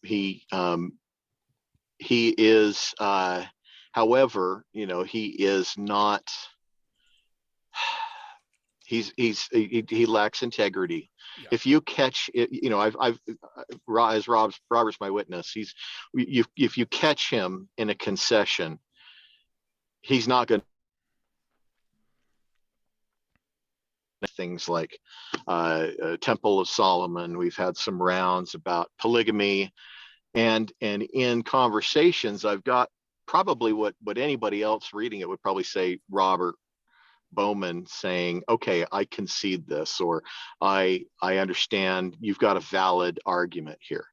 He is, however, he is not. He lacks integrity. Yeah. If you catch it, as Robert's my witness. If you catch him in a concession, he's not going to things like Temple of Solomon. We've had some rounds about polygamy, and in conversations, I've got probably what anybody else reading it would probably say Robert Bowman saying, okay, I concede this, or I understand you've got a valid argument here.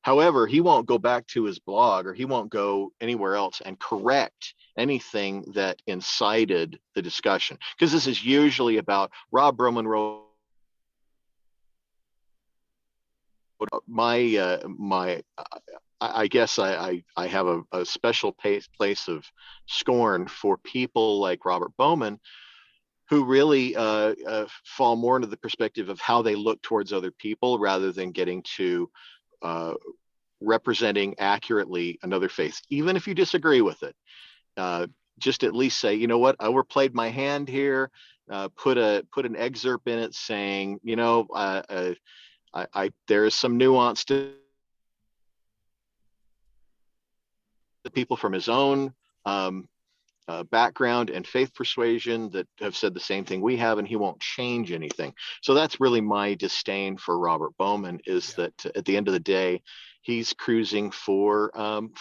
However, he won't go back to his blog, or he won't go anywhere else and correct anything that incited the discussion, because this is usually about Rob Bowman wrote I guess I have a special place of scorn for people like Robert Bowman, who really fall more into the perspective of how they look towards other people rather than getting to representing accurately another faith. Even if you disagree with it, just at least say, you know what, I overplayed my hand here. Put an excerpt in it saying, there is some nuance to the people from his own background and faith persuasion that have said the same thing we have, and he won't change anything. So that's really my disdain for Robert Bowman, is that at the end of the day, he's cruising for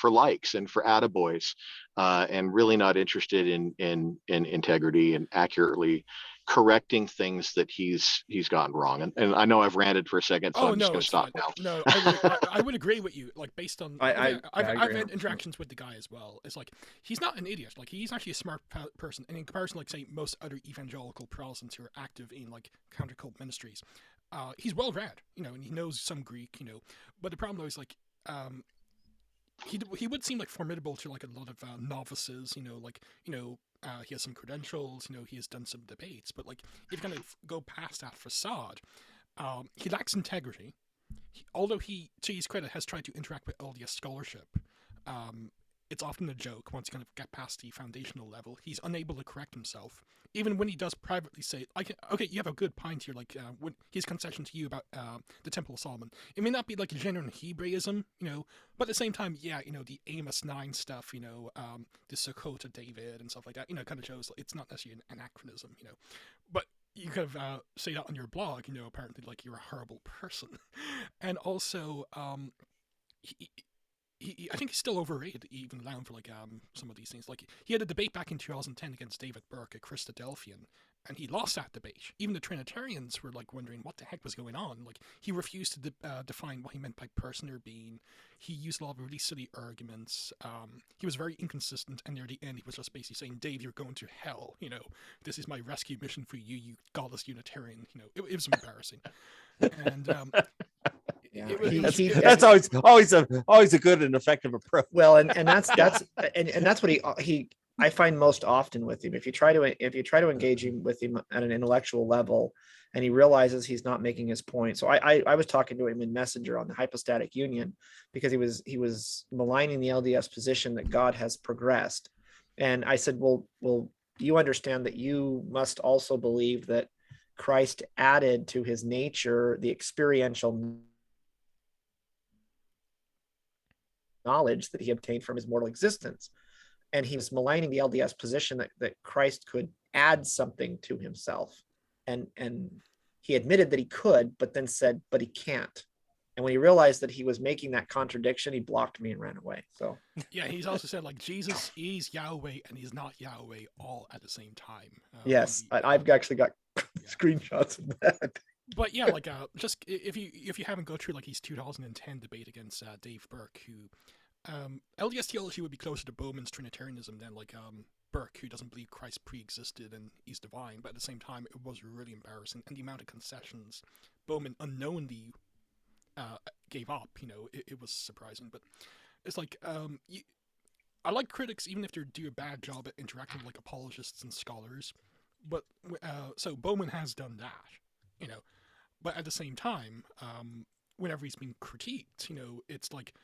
likes and for attaboys, and really not interested in integrity and accurately correcting things that he's gotten wrong. And I know I've ranted for a second, so Oh I'm just no, going to it's stop fine. now. No, I would agree with you. Like based on I've agree had 100%. interactions with the guy as well. It's like he's not an idiot. Like he's actually a smart person, and in comparison, like say most other evangelical Protestants who are active in like counter cult ministries, he's well read, you know, and he knows some Greek, you know. But the problem though is like he would seem like formidable to like a lot of novices, you know, like you know. He has some credentials, you know. He has done some debates, but like if you kind of go past that facade, he lacks integrity. Although he, to his credit, has tried to interact with LDS scholarship, it's often a joke once you kind of get past the foundational level. He's unable to correct himself. Even when he does privately say, okay, you have a good point here, like when his concession to you about the Temple of Solomon. It may not be like a genuine Hebraism, you know, but at the same time, yeah, you know, the Amos 9 stuff, you know, the Sokoto David and stuff like that, you know, kind of shows it's not necessarily an anachronism, you know. But you kind of say that on your blog, you know, apparently like you're a horrible person. And also, I think he's still overrated, even allowing for like some of these things. Like he had a debate back in 2010 against David Burke, a Christadelphian, and he lost that debate. Even the Trinitarians were like wondering what the heck was going on. Like he refused to define what he meant by person or being. He used a lot of really silly arguments. He was very inconsistent, and near the end, he was just basically saying, "Dave, you're going to hell. You know, this is my rescue mission for you, you godless Unitarian." You know, it was embarrassing, and Yeah, that's always a good and effective approach. well, and that's what he I find most often with him. If you try to engage him with him at an intellectual level, and he realizes he's not making his point. So I was talking to him in Messenger on the hypostatic union because he was maligning the LDS position that God has progressed, and I said, well, you understand that you must also believe that Christ added to his nature the experiential knowledge that he obtained from his mortal existence. And he was maligning the LDS position that Christ could add something to himself. And he admitted that he could, but then said, but he can't. And when he realized that he was making that contradiction, he blocked me and ran away. So yeah, he's also said like Jesus is Yahweh and he's not Yahweh all at the same time. yes, I've actually got screenshots of that. But yeah, like just if you haven't go through like his 2010 debate against Dave Burke, who LDS theology would be closer to Bowman's Trinitarianism than like Burke, who doesn't believe Christ pre-existed and he's divine. But at the same time, it was really embarrassing, and the amount of concessions Bowman unknowingly gave up, you know, it was surprising. But it's like I like critics even if they do a bad job at interacting with like apologists and scholars. But so Bowman has done that, you know. But at the same time, whenever he's been critiqued, you know, it's like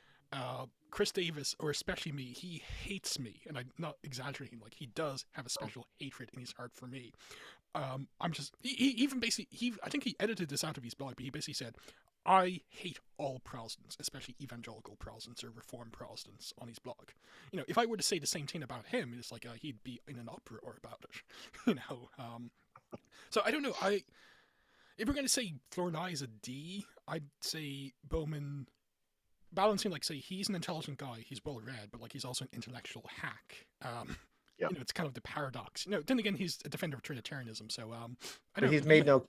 Chris Davis, or especially me, he hates me, and I'm not exaggerating. Like he does have a special hatred in his heart for me. I'm just he even basically I think he edited this out of his blog, but he basically said, "I hate all Protestants, especially evangelical Protestants or Reformed Protestants," on his blog. You know, if I were to say the same thing about him, it's like he'd be in an uproar about it. You know, so I don't know. If we're going to say Thorneye is a D, I'd say Bowman, balancing, like, say, he's an intelligent guy, he's well read, but, like, he's also an intellectual hack. Yep. You know, it's kind of the paradox. You know, then again, he's a defender of Trinitarianism, so, I But don't he's know. made no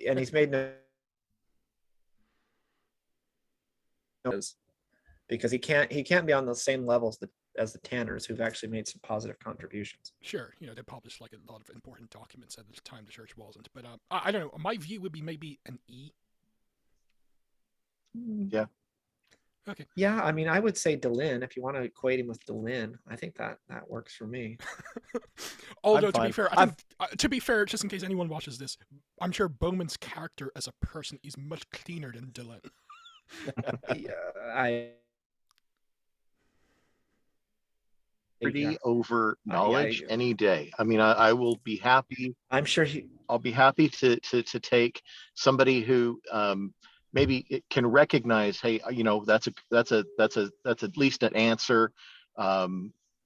because he can't be on the same levels as the Tanners, who've actually made some positive contributions. Sure, you know, they published, like, a lot of important documents at the time the church wasn't, but, I don't know, my view would be maybe an E. Yeah. Okay. Yeah, I mean, I would say Delin, if you want to equate him with Delin. I think that works for me. Although, to be fair, to be fair, just in case anyone watches this, I'm sure Bowman's character as a person is much cleaner than Dylan. Yeah, over knowledge any day. I mean, I will be happy. I'm sure I'll be happy to take somebody who maybe it can recognize, hey, you know, that's at least an answer.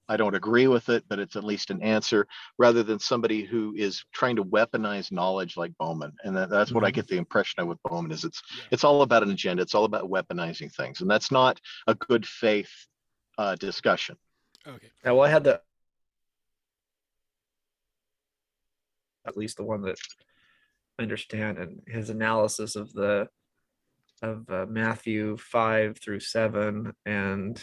I don't agree with it, but it's at least an answer, rather than somebody who is trying to weaponize knowledge like Bowman. And that's what I get the impression of with Bowman is it's all about an agenda. It's all about weaponizing things. And that's not a good faith discussion. Okay. Now, well, I had at least the one that I understand, and his analysis of Matthew 5-7 and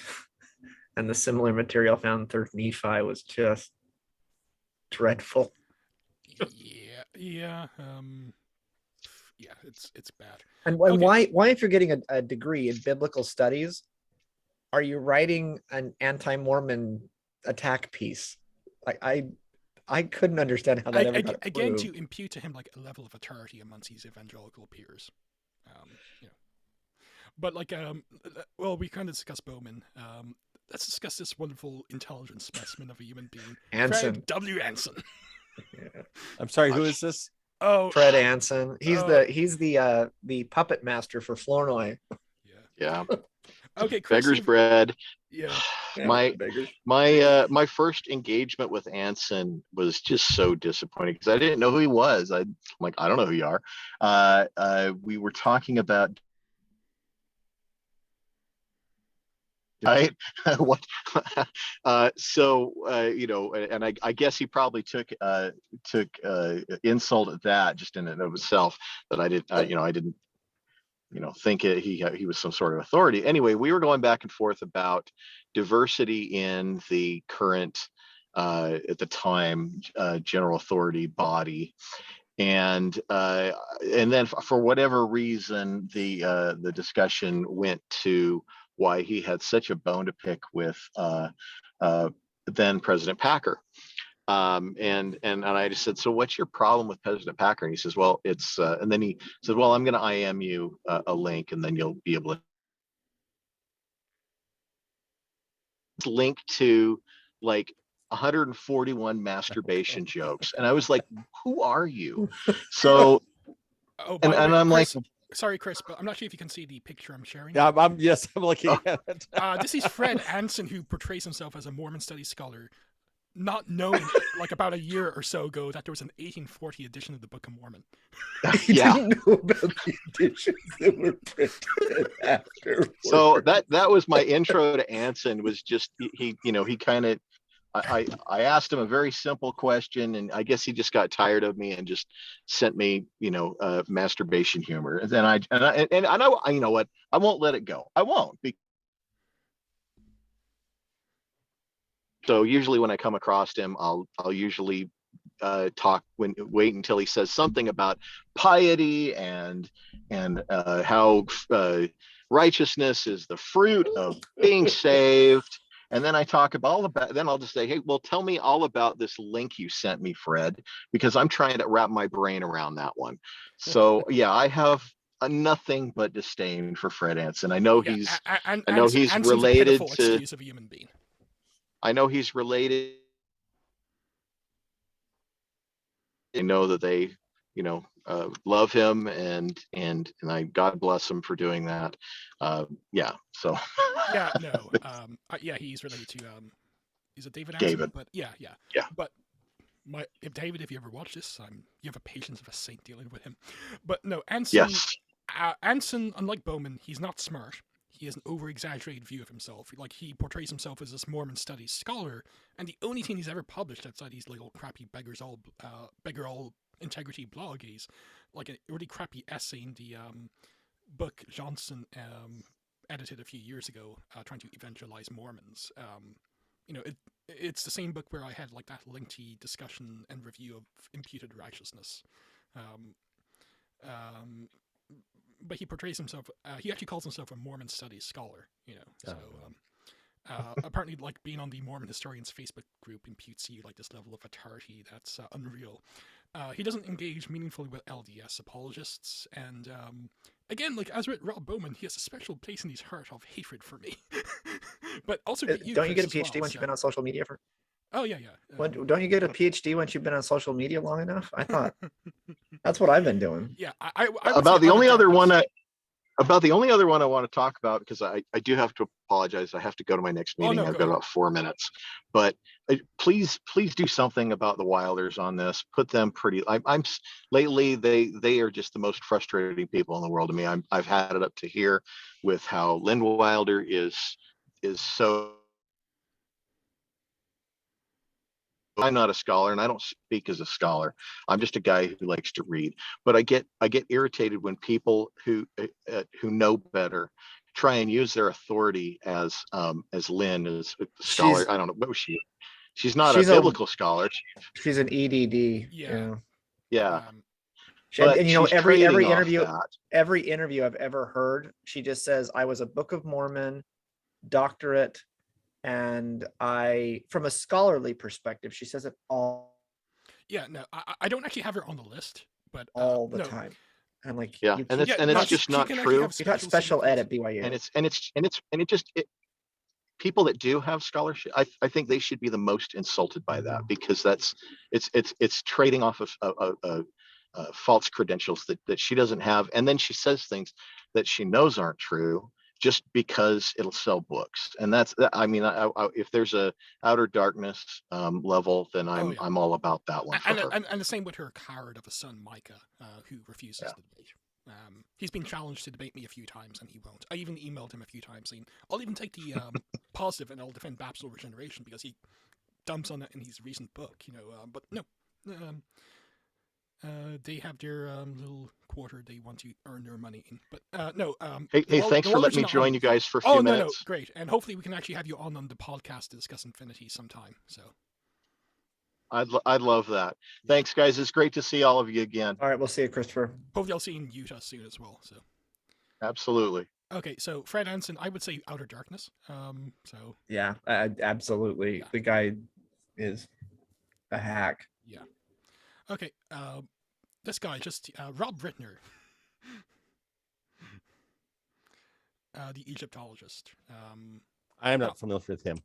the similar material found in 3rd Nephi was just dreadful. Yeah, it's bad. And Okay. why, if you're getting a degree in biblical studies, are you writing an anti-Mormon attack piece? I couldn't understand how that ever got Again, approved. to impute to him like a level of authority amongst his evangelical peers. But like, well, we kind of discussed Bowman. Let's discuss this wonderful intelligent specimen of a human being, Anson. Fred W. Anson. Yeah. I'm sorry, who is this? Oh, Fred Anson. He's the puppet master for Flournoy. Yeah. Okay, Chris, Beggar's bread. Yeah. My first engagement with Anson was just so disappointing because I didn't know who he was. I'm like, I don't know who you are. We were talking about right what and I guess he probably took insult at that just in and of itself, that I didn't think he was some sort of authority. Anyway, we were going back and forth about diversity in the current at the time general authority body, and then for whatever reason the discussion went to why he had such a bone to pick with then President Packer. And I just said, so what's your problem with President Packer? And he says, well, it's and then he said, well, I'm going to IM you a link, and then you'll be able to link to like 141 masturbation jokes. And I was like, who are you? So and I'm Chris, like, sorry, Chris, but I'm not sure if you can see the picture I'm sharing. Yeah, I'm looking at it. This is Fred Anson, who portrays himself as a Mormon studies scholar, not knowing like about a year or so ago that there was an 1840 edition of the Book of Mormon. Yeah. Didn't know about the editions that were printed after. So that was my intro to Anson. Was just he kind of I asked him a very simple question, and I guess he just got tired of me and just sent me masturbation humor. And then I know you know what, I won't let it go. I won't. So usually when I come across him, I'll usually wait until he says something about piety and how righteousness is the fruit of being saved. And then I talk about then I'll just say, hey, well, tell me all about this link you sent me, Fred, because I'm trying to wrap my brain around that one. So yeah, I have nothing but disdain for Fred Anson. I know he's related to of a human being. I know he's related. I know that they, love him, and I God bless him for doing that. Yeah. So. Yeah. No. Yeah, he's related to he's a David. David. But yeah. But if David, if you ever watch this, you have a patience of a saint dealing with him. But no, Anson. Yes. Anson, unlike Bowman, he's not smart. He has an over-exaggerated view of himself. Like, he portrays himself as this Mormon studies scholar, and the only thing he's ever published outside these little crappy beggar all integrity blog is like a really crappy essay in the book Johnson edited a few years ago, trying to evangelize Mormons. It's the same book where I had like that lengthy discussion and review of imputed righteousness. But he portrays himself, he actually calls himself a Mormon studies scholar, so apparently like being on the Mormon Historians Facebook group imputes you like this level of authority that's unreal. He doesn't engage meaningfully with LDS apologists, and again, like as with Rob Bowman, he has a special place in his heart of hatred for me. But also, don't you get a PhD once you've been on social media for? Oh yeah. Don't you get a PhD once you've been on social media long enough? I thought that's what I've been doing. Yeah, about the only other one About the only other one I want to talk about, because I do have to apologize. I have to go to my next Oh, meeting. no, I've go got ahead. about 4 minutes, but please do something about the Wilders on this. Put them pretty. Lately they are just the most frustrating people in the world to me. I've had it up to here with how Lynn Wilder is so. I'm not a scholar and I don't speak as a scholar. I'm just a guy who likes to read. But I get irritated when people who know better try and use their authority as Lynn is a scholar. I don't know, what was she? She's not a biblical scholar. She's an EDD. Yeah. Yeah. And But you know, she's trading off every interview I've ever heard, she just says, I was a Book of Mormon doctorate, and from a scholarly perspective, she says it all. Yeah, no, I don't actually have her on the list, but all the no. time. I'm like, yeah, and it's just not true. You got special ed at BYU, and it people that do have scholarship, I think they should be the most insulted by that, because it's trading off of false credentials that she doesn't have, and then she says things that she knows aren't true just because it'll sell books. And I mean, if there's a outer darkness level, then I'm all about that one. And the same with her coward of a son, Micah, who refuses to debate. He's been challenged to debate me a few times, and he won't. I even emailed him a few times saying, I'll even take the positive and I'll defend Babylon's regeneration, because he dumps on it in his recent book, but no. They have their little quarter they want to earn their money in. But no. Hey, thanks for letting me join you guys for a few minutes. No, great. And hopefully we can actually have you on the podcast to discuss Infinity sometime. So I'd love that. Thanks, guys. It's great to see all of you again. All right, we'll see you, Christopher. Hopefully I'll see you in Utah soon as well. So absolutely. Okay, so Fred Anson, I would say Outer Darkness. So yeah, absolutely. Yeah. The guy is a hack. Yeah. Okay, this guy just Rob Rittner, the Egyptologist. I am not familiar with him.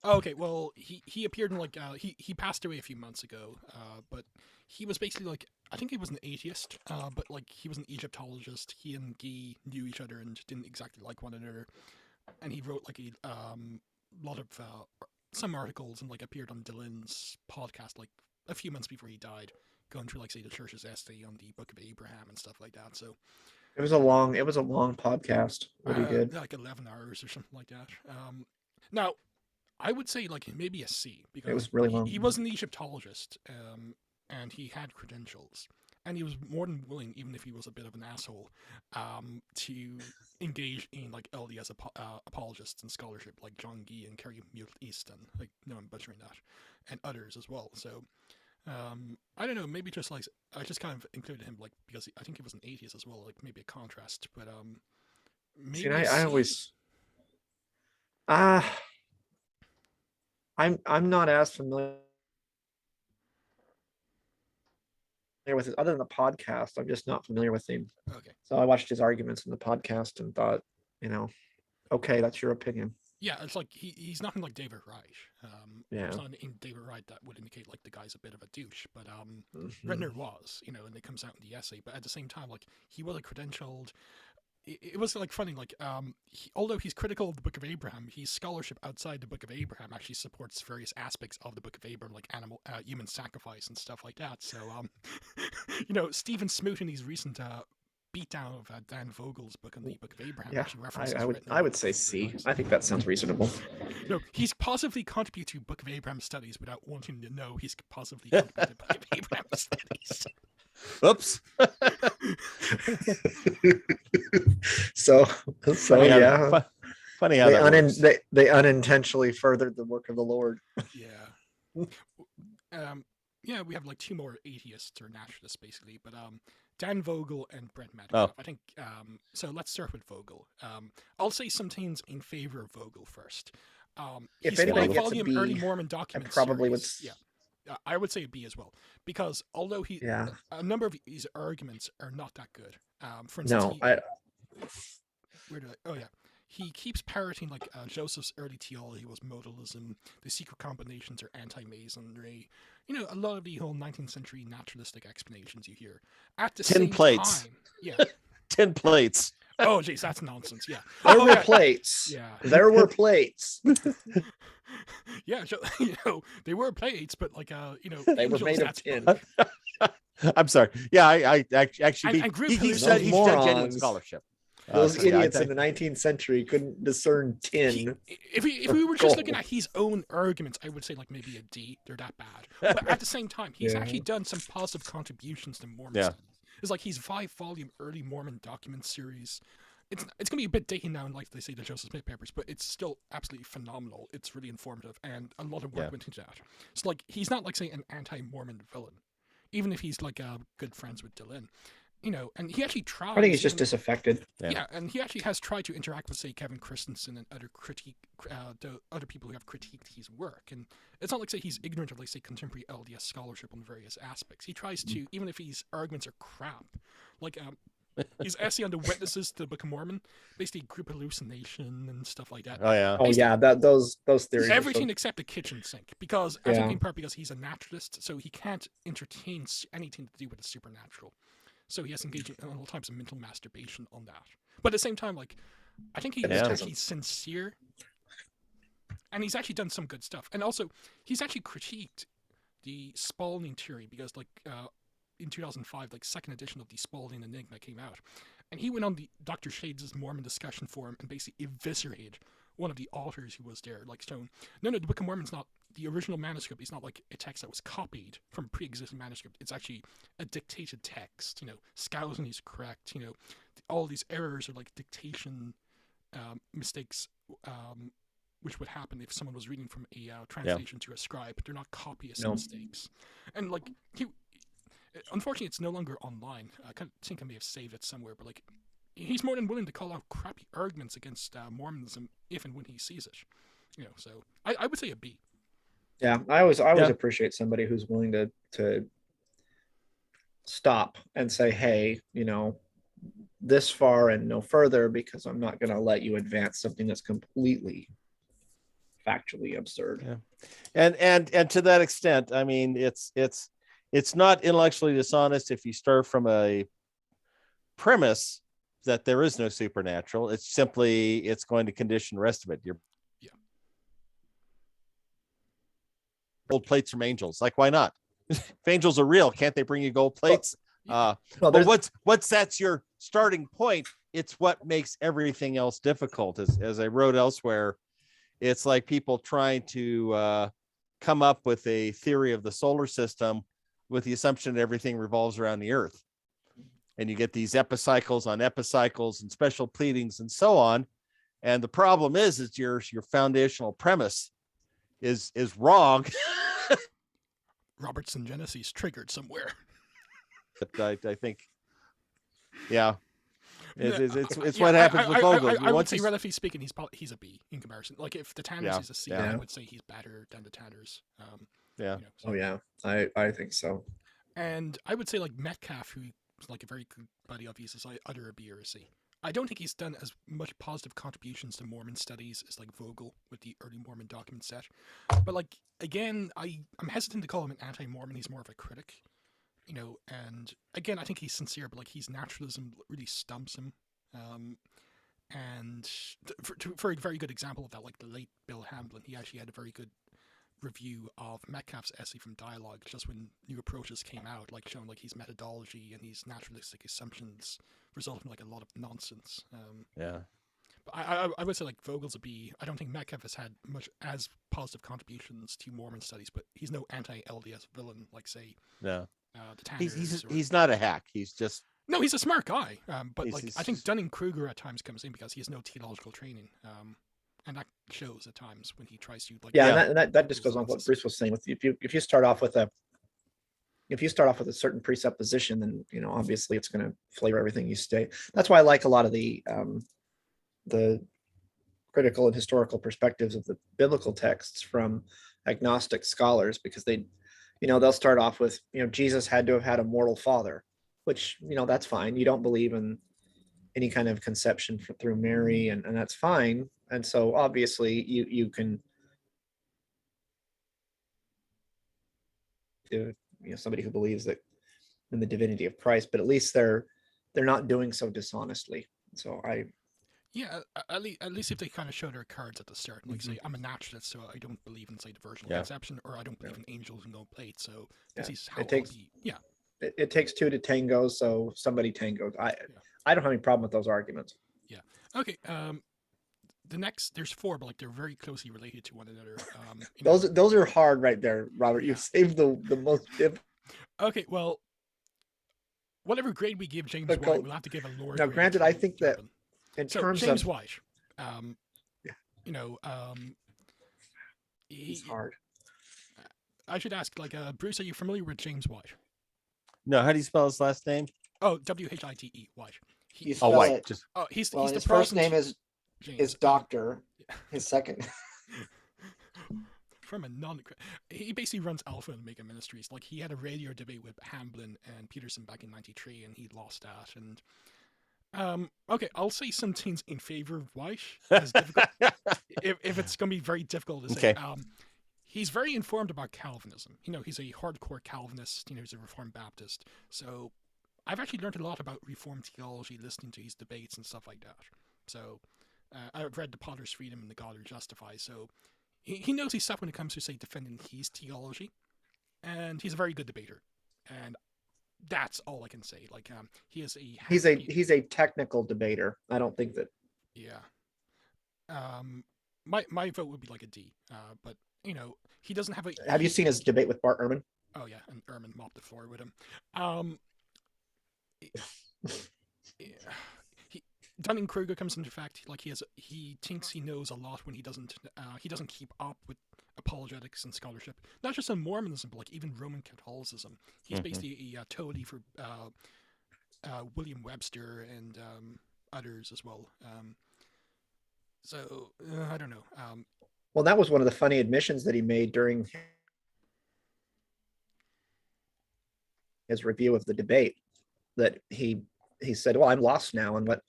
Okay, well, he appeared in he passed away a few months ago, but he was basically I think he was an atheist, but he was an Egyptologist. He and Guy knew each other and didn't exactly like one another, and he wrote a lot of some articles and appeared on Dylan's podcast a few months before he died, going through say the church's essay on the Book of Abraham and stuff like that. So it was a long podcast. What he did, 11 hours or something like that. Now I would say maybe a C, because it was really long. He was an Egyptologist, and he had credentials, and he was more than willing, even if he was a bit of an asshole, to engage in LDS apologists and scholarship like John Gee and Kerry Easton, no, I'm butchering that, and others as well. So I don't know, maybe just I just kind of included him because I think he was an atheist as well, maybe a contrast, but maybe. See, I always I'm not as familiar with it other than the podcast. I'm just not familiar with him. Okay. So I watched his arguments in the podcast and thought, okay, that's your opinion. Yeah, it's he's nothing like David Reich. There's not in David Reich that would indicate the guy's a bit of a douche, but Rittner was, and it comes out in the essay. But at the same time, he was credentialed. It was funny, although he's critical of the Book of Abraham, his scholarship outside the Book of Abraham actually supports various aspects of the Book of Abraham, like human sacrifice and stuff like that. So, Stephen Smoot in his recent beatdown of Dan Vogel's book on the Book of Abraham actually references. I would say C. I think that sounds reasonable. No, he's positively contributed to Book of Abraham studies without wanting to know he's positively contributed to Book of Abraham studies. Oops. so funny yeah. Funny how they unintentionally furthered the work of the Lord. Yeah. Yeah, we have two more atheists or naturalists basically, but Dan Vogel and Brent Metcalf. I think so. Let's start with Vogel. I'll say some things in favor of Vogel first. If anybody gets a B, Early Mormon documents, I probably would. Yeah. I would say a B as well, because although a number of his arguments are not that good. For instance, he keeps parroting Joseph's early theology was modalism, the secret combinations are anti-Masonry. A lot of the whole 19th century naturalistic explanations you hear. At the 10 same plates. time, yeah, 10 plates. Oh, geez, that's nonsense. Yeah. There Oh, were yeah. plates. Yeah. There were plates. Yeah. They were plates, but like, They were angels, made of that's tin. bunk. I'm sorry. Yeah, I actually And group he's Those done genuine morons. scholarship. Those So, yeah, idiots in the 19th century couldn't discern tin. If or we were just looking gold. at his own arguments, I would say like maybe a D. They're that bad. But at the same time, he's Yeah. actually done some positive contributions to Mormon Yeah. studies. It's like his 5-volume early Mormon document series. It's gonna be a bit dated now, like they say the Joseph Smith papers, but it's still absolutely phenomenal. It's really informative, and a lot of work Yeah. went into that. It's like he's not like say an anti-Mormon villain, even if he's like good friends with Dylan. And he actually tries. I think he's just in- disaffected. Yeah, and he actually has tried to interact with, say, Kevin Christensen and other the other people who have critiqued his work. And it's not like, say, he's ignorant of, like, say, contemporary LDS scholarship on various aspects. He tries to, even if his arguments are crap, like his essay on the witnesses to the Book of Mormon, basically group hallucination and stuff like that. Oh yeah. Oh yeah, those theories. Everything except the kitchen sink, because I think Yeah. in part because he's a naturalist, so he can't entertain anything to do with the supernatural. So he has engaged in all types of mental masturbation on that. But at the same time, like, I think he's Yeah. actually sincere, and he's actually done some good stuff. And also, he's actually critiqued the Spalding theory because, like, in 2005, like, second edition of the Spalding Enigma came out, and he went on the Dr. Shades' Mormon discussion forum and basically eviscerated one of the authors who was there, like, showing, no, the Book of Mormon's not the original manuscript. It's not like a text that was copied from a pre-existing manuscript. It's actually a dictated text. Skousen is correct. All these errors are like dictation mistakes, which would happen if someone was reading from a translation to a scribe. They're not copyist No. mistakes. And like unfortunately, it's no longer online. I think I may have saved it somewhere, but like, he's more than willing to call out crappy arguments against Mormonism if and when he sees it. So I would say a B. Yeah, I always Yeah. appreciate somebody who's willing to stop and say, hey, this far and no further, because I'm not going to let you advance something that's completely factually absurd. Yeah. And to that extent, I mean, it's not intellectually dishonest if you start from a premise that there is no supernatural. It's simply going to condition the rest of it. Gold plates from angels. Like, why not? If angels are real, can't they bring you gold plates? Well, But what's that's your starting point. It's what makes everything else difficult. As I wrote elsewhere, it's like people trying to come up with a theory of the solar system with the assumption that everything revolves around the Earth. And you get these epicycles on epicycles and special pleadings and so on. And the problem is your foundational premise is wrong. Robertson Genesis triggered somewhere. But I think, yeah, it's Yeah, what happens with Vogel. I would say, relatively speaking, he's a B in comparison. Like, if the Tanners Yeah, is a C, yeah. I would say he's better than the Tanners. Yeah. Oh yeah, I think so. And I would say, like, Metcalf, who's like a very good buddy of his, is either a B or a C. I don't think he's done as much positive contributions to Mormon studies as like Vogel with the early Mormon document set. But like, again, I'm hesitant to call him an anti-Mormon. He's more of a critic, and again, I think he's sincere, but like, his naturalism really stumps him. And for a very good example of that, like the late Bill Hamblin, he actually had a very good review of Metcalf's essay from Dialogue just when New Approaches came out, like showing like his methodology and his naturalistic assumptions result in like a lot of nonsense. Yeah. But I would say like Vogel's a B. I don't think Metcalf has had much as positive contributions to Mormon studies, but he's no anti-LDS villain like, say, No. the Tanners. He's not a hack. He's just No, he's a smart guy. But He's I think Dunning-Kruger at times comes in because he has no theological training. And that shows at times when he tries to like. Yeah, and that just goes on what Bruce was saying. With if you start off with a certain presupposition, then obviously it's going to flavor everything you say. That's why I like a lot of the critical and historical perspectives of the biblical texts from agnostic scholars, because they'll start off with Jesus had to have had a mortal father, which that's fine. You don't believe in any kind of conception through Mary, and that's fine. And so obviously you can somebody who believes that in the divinity of Christ, but at least they're not doing so dishonestly. So I Yeah, at least if they kind of show their cards at the start, like say, I'm a naturalist, so I don't believe in, say, the virginal Yeah. conception, or I don't believe in angels and gold plate, so this Yeah. is how It takes- I'll be. Yeah, it takes two to tango, so somebody tangoed. Yeah. I don't have any problem with those arguments. okay. The next, there's four, but like they're very closely related to one another. Those are hard right there, Robert. Yeah. You've saved the most difficult. Okay, well, whatever grade we give James But go- White, we'll have to give a lower Now, grade granted, to I think that Durbin. in So terms James of White, Yeah. you know, he's hard. I should ask, like, Bruce, are you familiar with James White? No, how do you spell his last name? Oh, White. White. You Oh, spell White. it- Just He's Well, he's the his first Protestant name is James. Doctor. His second. From a non, he basically runs Alpha and Omega Ministries. Like, he had a radio debate with Hamblin and Peterson back in '93, and he lost that. And okay, I'll say some things in favor of White. As difficult, if it's going to be very difficult to say. Okay. He's very informed about Calvinism. You know, he's a hardcore Calvinist. You know, he's a Reformed Baptist. So I've actually learned a lot about Reformed theology listening to his debates and stuff like that. So I've read The Potter's Freedom and The God Who Justifies. So he knows his stuff when it comes to, say, defending his theology. And he's a very good debater. And that's all I can say. Like, he is a... He's a technical debater. I don't think that. Yeah. My vote would be like a D. But, you know, he doesn't have a... Have you seen his debate with Bart Ehrman? Oh, yeah, and Ehrman mopped the floor with him. Dunning-Kruger comes into fact. Like, he thinks he knows a lot when he doesn't keep up with apologetics and scholarship. Not just on Mormonism, but like even Roman Catholicism. He's basically a toady for William Webster and others as well. So I don't know. Well, that was one of the funny admissions that he made during his review of the debate, that he said, well, I'm lost now on what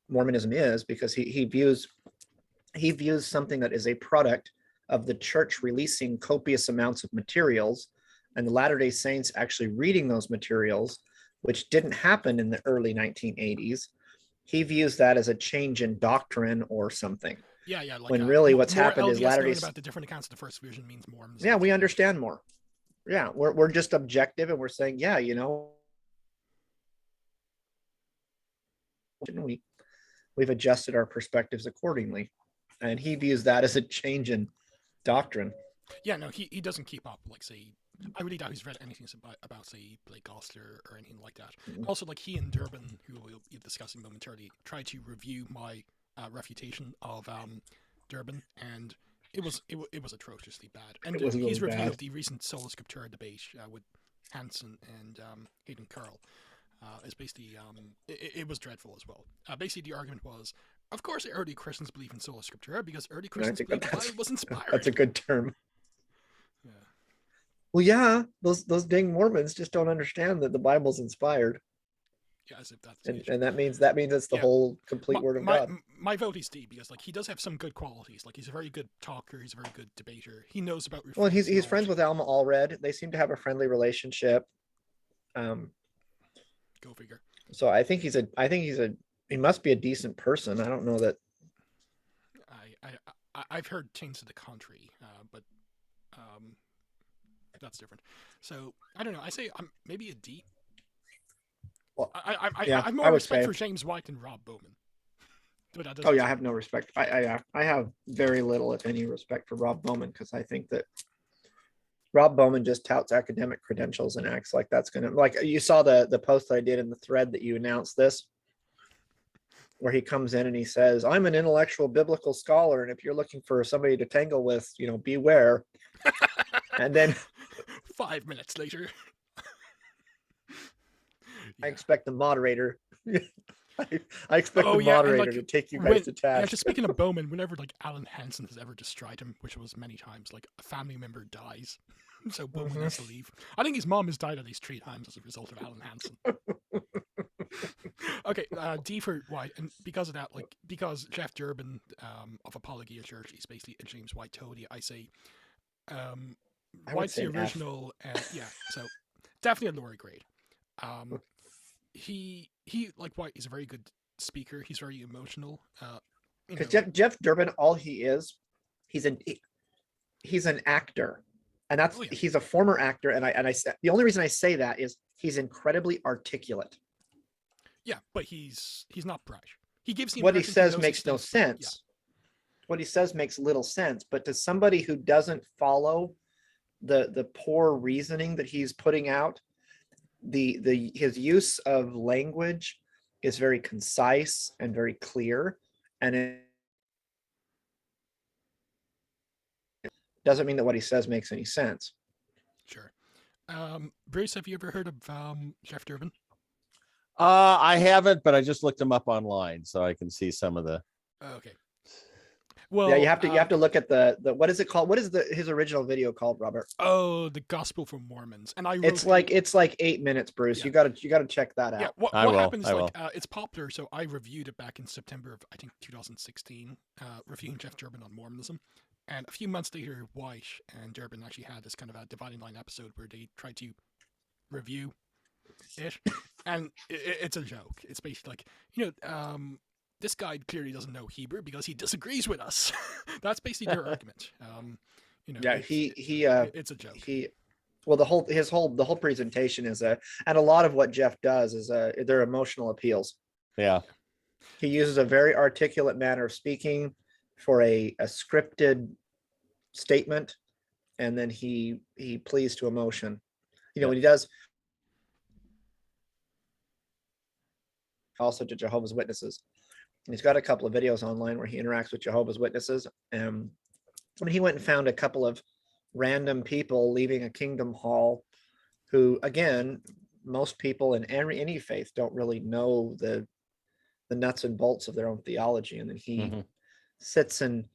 Mormonism is, because he views something that is a product of the church releasing copious amounts of materials and the Latter-day Saints actually reading those materials, which didn't happen in the early 1980s. He views that as a change in doctrine or something. Yeah. Like, when really what's happened LDS is Latter-day about the different accounts of the first vision means Mormons. Yeah, we understand more. Yeah, we're just objective, and we're saying, yeah, you know, we've adjusted our perspectives accordingly, and he views that as a change in doctrine. Yeah, no, he doesn't keep up. Like, say, I really doubt he's read anything about say, Blake Gosler or anything like that. Also, like, he and Durbin, who we'll be discussing momentarily, tried to review my refutation of Durbin, and it was atrociously bad. And his review of the recent Sola Scriptura debate with Hansen and Hayden Carroll is basically it was dreadful as well. Basically, the argument was, of course, early Christians believe in Sola Scriptura because early Christians believe the Bible was inspired. That's a good term. Yeah. Well, yeah, those dang Mormons just don't understand that the Bible's inspired. Yeah, as if that's and that means it's the whole complete word of God. My vote is D, because like he does have some good qualities. Like, he's a very good talker, he's a very good debater. He knows about Well, and he's friends with Alma Allred. They seem to have a friendly relationship. Go figure. So I think he must be a decent person. I don't know that. I've heard things to the contrary, but that's different. So I don't know. I say I'm maybe a D. Well, I have more respect for James White than Rob Bowman. Oh yeah, I have no respect. I have very little, if any, respect for Rob Bowman, because I think that Rob Bowman just touts academic credentials and acts like that's gonna, like, you saw the post that I did in the thread that you announced this, where he comes in and he says, I'm an intellectual biblical scholar, and if you're looking for somebody to tangle with, you know, beware. And then 5 minutes later, I expect the moderator. I expect the moderator to take you guys to task. Yeah, just speaking of Bowman, whenever like Alan Hansen has ever destroyed him, which was many times, like a family member dies, so Bowman has to leave. I think his mom has died at least 3 times as a result of Alan Hansen. Okay, D for White, and because of that, like, because Jeff Durbin of Apologia Church is basically a James White toady, I say White's the original, and yeah, so definitely a lower grade. He like White is a very good speaker. He's very emotional. You Because know, Jeff Durbin, all he is, he's an actor, and Oh, yeah. he's a former actor. And the only reason I say that is he's incredibly articulate. yeah, but he's not brash. He gives the What he impression says knows makes his no stuff, but yeah. sense. What he says makes little sense, but to somebody who doesn't follow the poor reasoning that he's putting out, his use of language is very concise and very clear, and it doesn't mean that what he says makes any sense. Sure. Bruce, have you ever heard of Jeff Durbin? I haven't, but I just looked him up online, so I can see some of the. Okay. Well, Yeah, you have to look at the what is it called? What is his original video called, Robert? Oh, the Gospel for Mormons, and I wrote It's like 8 minutes, Bruce. Yeah. You gotta check that out. Yeah, what I will, happened is I like it's popular, so I reviewed it back in September of I think 2016, reviewing Jeff Durbin on Mormonism, and a few months later, White and Durbin actually had this kind of a dividing line episode where they tried to review it, and it's a joke. It's basically like this guy clearly doesn't know Hebrew because he disagrees with us. That's basically their argument. Yeah, it's a joke. Well, the whole presentation is and a lot of what Jeff does is they're emotional appeals. Yeah. He uses a very articulate manner of speaking for a scripted statement, and then he pleads to emotion. When he does also to Jehovah's Witnesses. And he's got a couple of videos online where he interacts with Jehovah's Witnesses. He went and found a couple of random people leaving a Kingdom Hall who, again, most people in any faith don't really know the nuts and bolts of their own theology. And then he sits and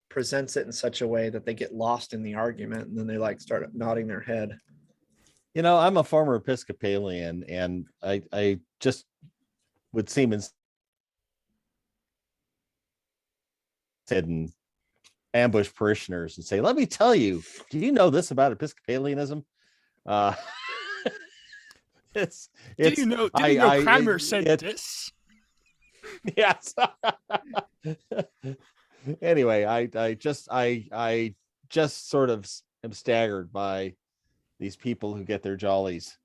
presents it in such a way that they get lost in the argument, and then they like start nodding their head. I'm a former Episcopalian, and I just would seem and ambush parishioners and say, let me tell you, do you know this about Episcopalianism? Did you know Cranmer said this? Yes. Anyway, I just sort of am staggered by these people who get their jollies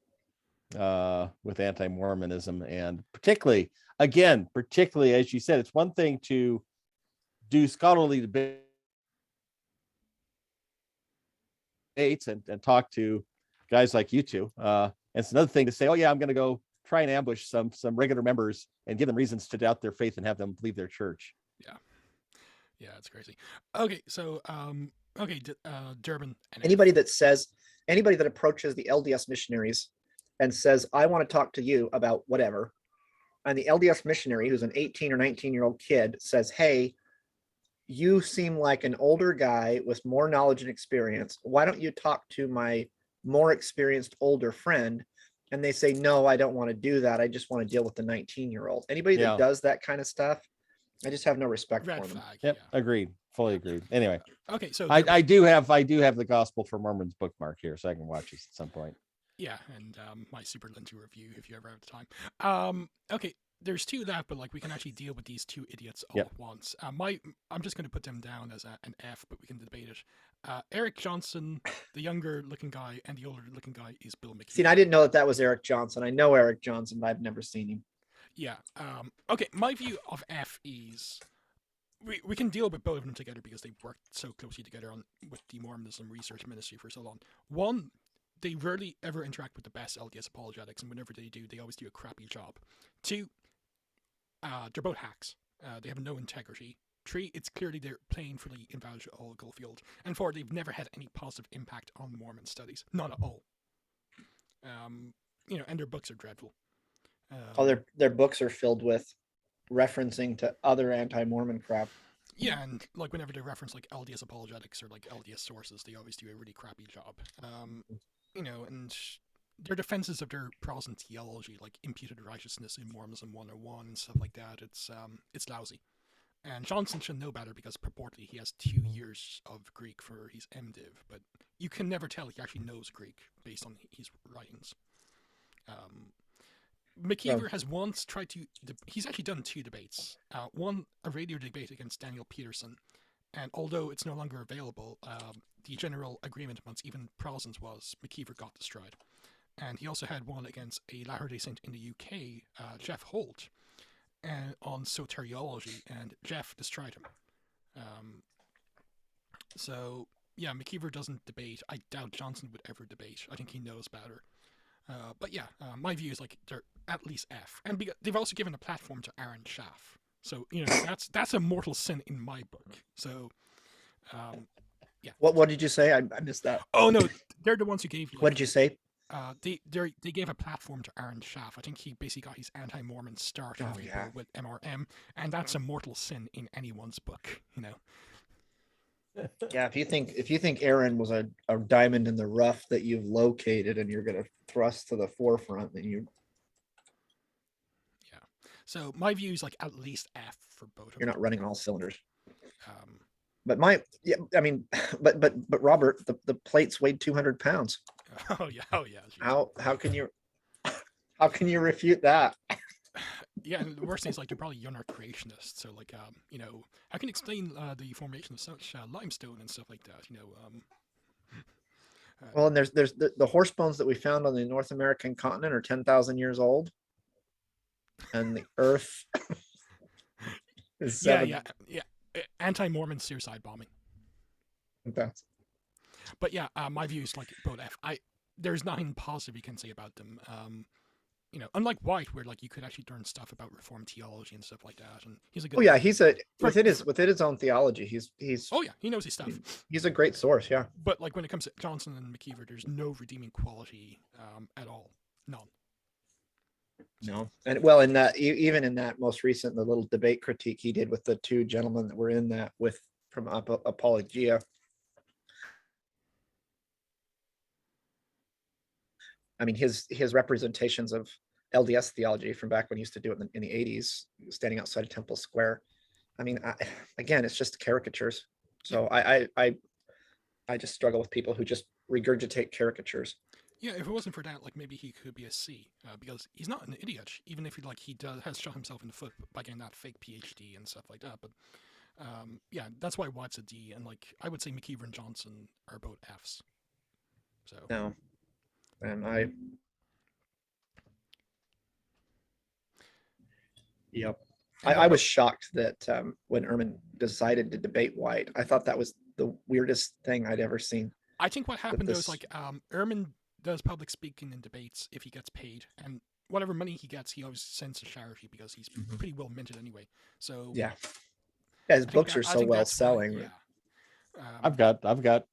with anti-Mormonism, and particularly as you said, it's one thing to do scholarly debates and talk to guys like you two. It's another thing to say, oh yeah, I'm going to go try and ambush some regular members and give them reasons to doubt their faith and have them leave their church. Yeah, it's crazy. Okay, so Durbin. Anybody that approaches the LDS missionaries and says, I want to talk to you about whatever, and the LDS missionary, who's an 18 or 19-year-old kid, says, hey, you seem like an older guy with more knowledge and experience. Why don't you talk to my more experienced older friend? And they say, no, I don't want to do that. I just want to deal with the 19-year-old. Anybody that does that kind of stuff, I just have no respect for them. Flag, Yep, agreed. Fully agreed. Anyway, okay, so I do have the Gospel for Mormons bookmark here, so I can watch this at some point. Yeah, and my super lengthy review if you ever have the time. Okay, there's two left, but like we can actually deal with these two idiots all at once. I'm just going to put them down as an F, but we can debate it. Eric Johnson, the younger looking guy, and the older looking guy is Bill McKee. See, and I didn't know that was Eric Johnson. I know Eric Johnson, but I've never seen him. Yeah. Okay, my view of F is we can deal with both of them together because they worked so closely together with the Mormonism Research Ministry for so long. One, they rarely ever interact with the best LDS apologetics, and whenever they do, they always do a crappy job. Two, they're both hacks. They have no integrity. Three, it's clearly they're playing for the evangelical field. And four, they've never had any positive impact on Mormon studies. None at all. And their books are dreadful. Their books are filled with referencing to other anti-Mormon crap. Yeah, and like whenever they reference like LDS apologetics or like LDS sources, they always do a really crappy job. And their defenses of their Protestant theology, like imputed righteousness in Mormonism 101 and stuff like that, it's lousy. And Johnson should know better because purportedly he has 2 years of Greek for his MDiv, but you can never tell he actually knows Greek based on his writings. McKeever has once tried to. He's actually done 2 debates. One, a radio debate against Daniel Peterson, and although it's no longer available, the general agreement amongst even Protestants was McKeever got destroyed. And he also had one against a Latter-day Saint in the UK, Jeff Holt, and on soteriology, and Jeff destroyed him. So yeah, McKeever doesn't debate. I doubt Johnson would ever debate. I think he knows better. But yeah, my view is like they're at least F, and they've also given a platform to Aaron Schaff. So that's a mortal sin in my book. So yeah. What did you say? I missed that. Oh no, they're the ones who gave. What did you say? They gave a platform to Aaron Schaff. I think he basically got his anti-Mormon start with MRM, and that's a mortal sin in anyone's book. Yeah, if you think Aaron was a diamond in the rough that you've located and you're going to thrust to the forefront, then you. Yeah. So my view is like at least F for both. You're not running on all cylinders. But Robert, the plates weighed 200 pounds. Oh yeah. How can you refute that? Yeah, and the worst thing is like you're probably you're not creationists, so like how can you explain the formation of such limestone and stuff like that? Well, and there's the horse bones that we found on the North American continent are 10,000 years old, and the Earth is 7. Yeah. Anti-Mormon suicide bombing. That's. But yeah, my view is like both F. There's nothing positive you can say about them. Unlike White, where like you could actually learn stuff about Reformed theology and stuff like that, and he's a good. Oh yeah, within his own theology. He's. Oh yeah, he knows his stuff. He's a great source, yeah. But like when it comes to Johnson and McKeever, there's no redeeming quality at all. None. No, and well, in that even in that most recent, the little debate critique he did with the 2 gentlemen that were in that from Apologia. I mean, his representations of LDS theology from back when he used to do it in the 80s, standing outside of Temple Square. I mean, again, it's just caricatures. So I just struggle with people who just regurgitate caricatures. Yeah, if it wasn't for that, like maybe he could be a C, because he's not an idiot. Even if has shot himself in the foot by getting that fake PhD and stuff like that. But yeah, that's why White's a D, and like I would say McKeever and Johnson are both Fs. So no, and Yep. I was shocked that when Ehrman decided to debate White, I thought that was the weirdest thing I'd ever seen. I think what happened was like Ehrman does public speaking in debates if he gets paid, and whatever money he gets, he always sends to charity because he's pretty well minted anyway. So yeah, his books are so well selling. Why, yeah. I've got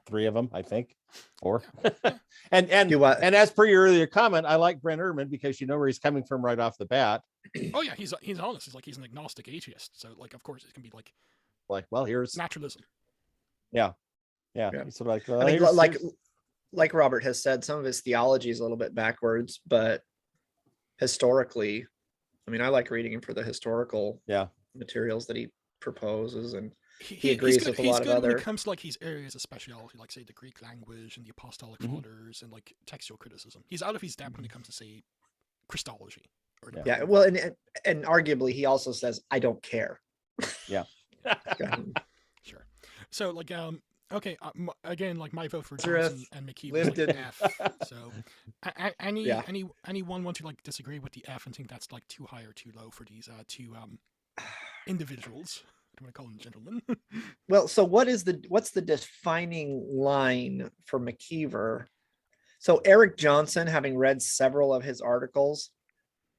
3 of them, I think, 4. Yeah. and as per your earlier comment, I like Brent Ehrman because you know where he's coming from right off the bat. Oh yeah, he's honest. He's like he's an agnostic atheist, so like of course it can be like well, here's naturalism. Yeah. So like, I mean, like Robert has said, some of his theology is a little bit backwards, but historically, I mean, I like reading him for the historical materials that he proposes, and he agrees with a lot of other. When it comes to like his areas of speciality, like say the Greek language and the apostolic fathers and like textual criticism. He's out of his depth when it comes to say Christology. Yeah, well, and arguably he also says, I don't care. Yeah. Sure. So like okay, again, like my vote for Johnson and McKeever is like F. So anyone want to like disagree with the F and think that's like too high or too low for these 2 individuals? I don't want to call them gentlemen. Well, so what's the defining line for McKeever? So Eric Johnson, having read several of his articles,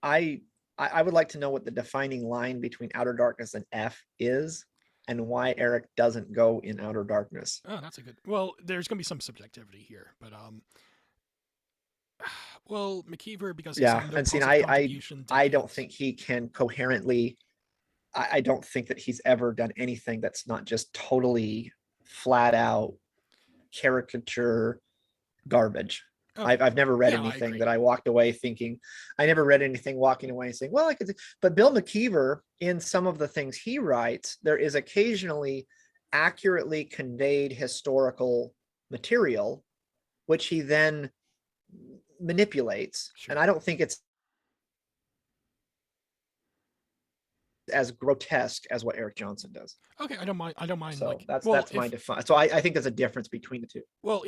I would like to know what the defining line between outer darkness and F is, and why Eric doesn't go in outer darkness. Oh, that's a good. Well, there's going to be some subjectivity here, but well, McKeever, because and see, I don't think he can coherently. I don't think that he's ever done anything that's not just totally flat out caricature garbage. Oh, I've never read anything that I walked away thinking. I never read anything walking away saying, well, I could. But Bill McKeever, in some of the things he writes, there is occasionally accurately conveyed historical material, which he then manipulates. Sure. And I don't think it's as grotesque as what Eric Johnson does. Okay, I don't mind. I don't mind. So like, that's well, that's my define. So I think there's a difference between the two. Well,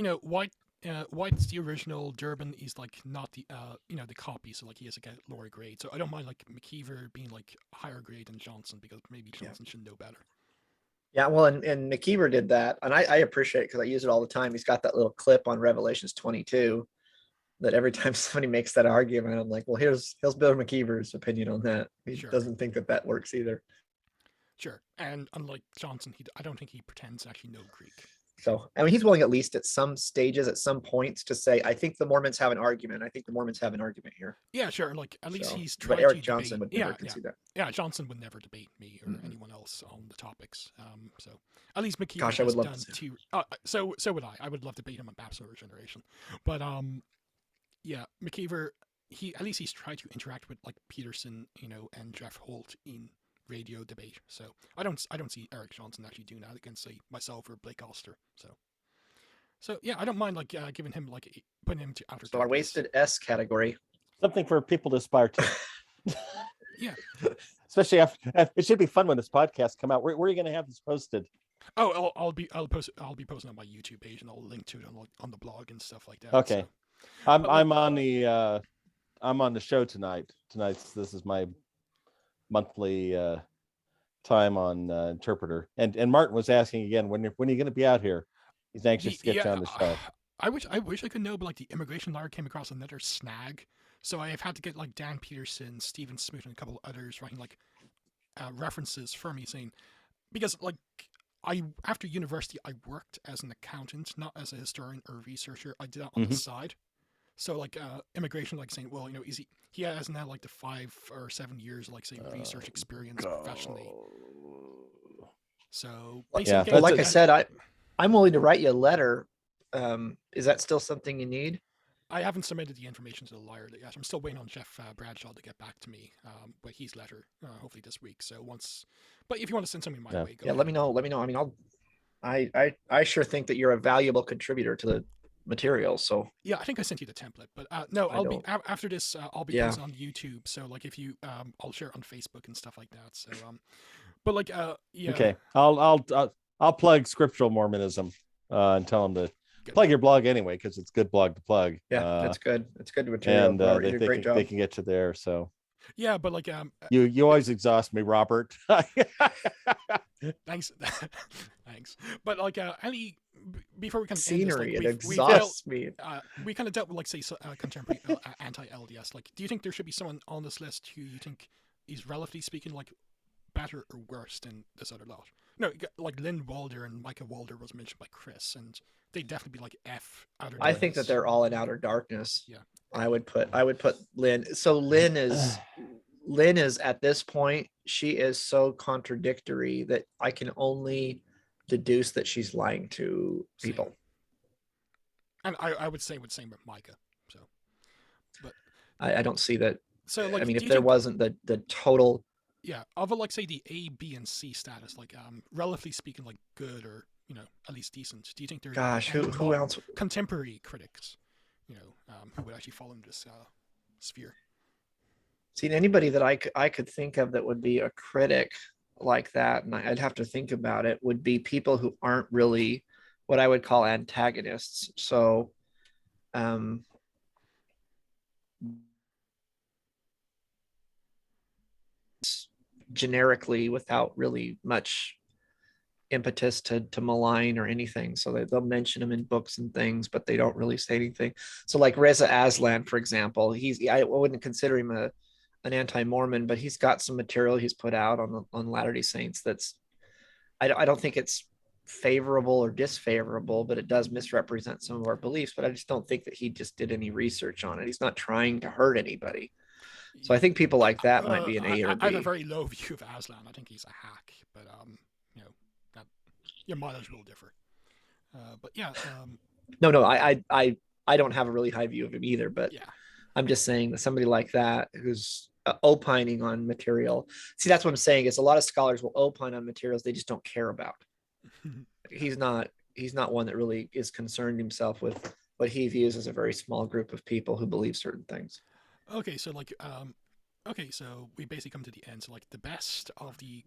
White's the original. Durbin is like not the the copy, so like he has like a lower grade. So I don't mind like McKeever being like higher grade than Johnson, because maybe Johnson should know better. Yeah, well, and McKeever did that, and I appreciate it because I use it all the time. He's got that little clip on Revelations 22 that every time somebody makes that argument, I'm like, well, here's Bill McKeever's opinion on that. He Sure. doesn't think that works either. Sure, and unlike Johnson, I don't think he pretends to actually know Greek. So, I mean, he's willing at least at some stages, at some points, to say, I think the Mormons have an argument. I think the Mormons have an argument here. Yeah, sure. Like at least So, he's tried but Eric to Johnson debate. would never concede that. Yeah, Johnson would never debate me or Mhm. anyone else on the topics. So at least McKeever Gosh, I has would love done to. two. So would I. I would love to debate him on Baptist Regeneration. But yeah, McKeever, he's tried to interact with like Peterson, and Jeff Holt in radio debate. So I don't see Eric Johnson actually doing that against, say, myself or Blake Oster. So yeah, I don't mind like giving him like putting him to outer. So our wasted S category. Something for people to aspire to. Yeah. Especially after, it should be fun when this podcast come out. Where are you going to have this posted? Oh, I'll be posting on my YouTube page, and I'll link to it on the blog and stuff like that. Okay. So. I'm on the show tonight. This is my monthly time on Interpreter. And Martin was asking again, when are you going to be out here? He's anxious to get you on the show. I wish I could know, but like the immigration lawyer came across another snag, so I have had to get like Dan Peterson, Stephen Smoot, and a couple others writing like references for me, saying, because like after university I worked as an accountant, not as a historian or researcher. I did that on the side. So like immigration, like saying, well, he hasn't had like the 5 or 7 years like say research experience professionally. So yeah, well, like I said, I'm willing to write you a letter. Is that still something you need? I haven't submitted the information to the lawyer yet. I'm still waiting on Jeff Bradshaw to get back to me with his letter, hopefully this week. So but if you want to send something my way, go ahead. Let me know. I mean, I sure think that you're a valuable contributor to the material. So yeah, I think I sent you the template, but no, after this, I'll be posting on YouTube. So like if you, I'll share it on Facebook and stuff like that. So but like yeah. Okay, I'll plug Scriptural Mormonism and tell them to plug your blog anyway, because it's good blog to plug. Yeah, that's good. It's good material. And you did a great job. they can get to there. So yeah, but like you always exhaust me, Robert. Thanks. Thanks. But like before we kind of scenery, end this, it exhausts me. We kind of dealt with like say contemporary anti-LDS. Like, do you think there should be someone on this list who you think is relatively speaking like better or worse than this other lot? No, like Lynn Walder and Micah Walder was mentioned by Chris, and they'd definitely be like F. I think that they're all in outer darkness. Yeah, I would put Lynn. So Lynn is at this point, she is so contradictory that I can only deduce that she's lying to people. And I would say same with Micah. So, but I don't see that. So like, I mean, if there wasn't the total. Yeah, of like say the A, B, and C status, like relatively speaking, like good or at least decent. Do you think there's who else? Contemporary critics, who would actually fall into this sphere? See, anybody that I could think of that would be a critic like that, and I'd have to think about it, would be people who aren't really what I would call antagonists. So, generically, without really much impetus to malign or anything. So they'll mention them in books and things, but they don't really say anything. So like Reza Aslan, for example, I wouldn't consider him an anti-Mormon, but he's got some material he's put out on Latter-day Saints that's I don't think it's favorable or disfavorable, but it does misrepresent some of our beliefs. But I just don't think that he just did any research on it. He's not trying to hurt anybody. So I think people like that might be an A or B. I have a very low view of Aslan. I think he's a hack, but that your mileage will differ. But yeah. No, I don't have a really high view of him either. But yeah, I'm just saying that somebody like that who's opining on material. See, that's what I'm saying is a lot of scholars will opine on materials they just don't care about. He's not one that really is concerned himself with what he views as a very small group of people who believe certain things. Okay, so like Okay, so we basically come to the end. So like the best of the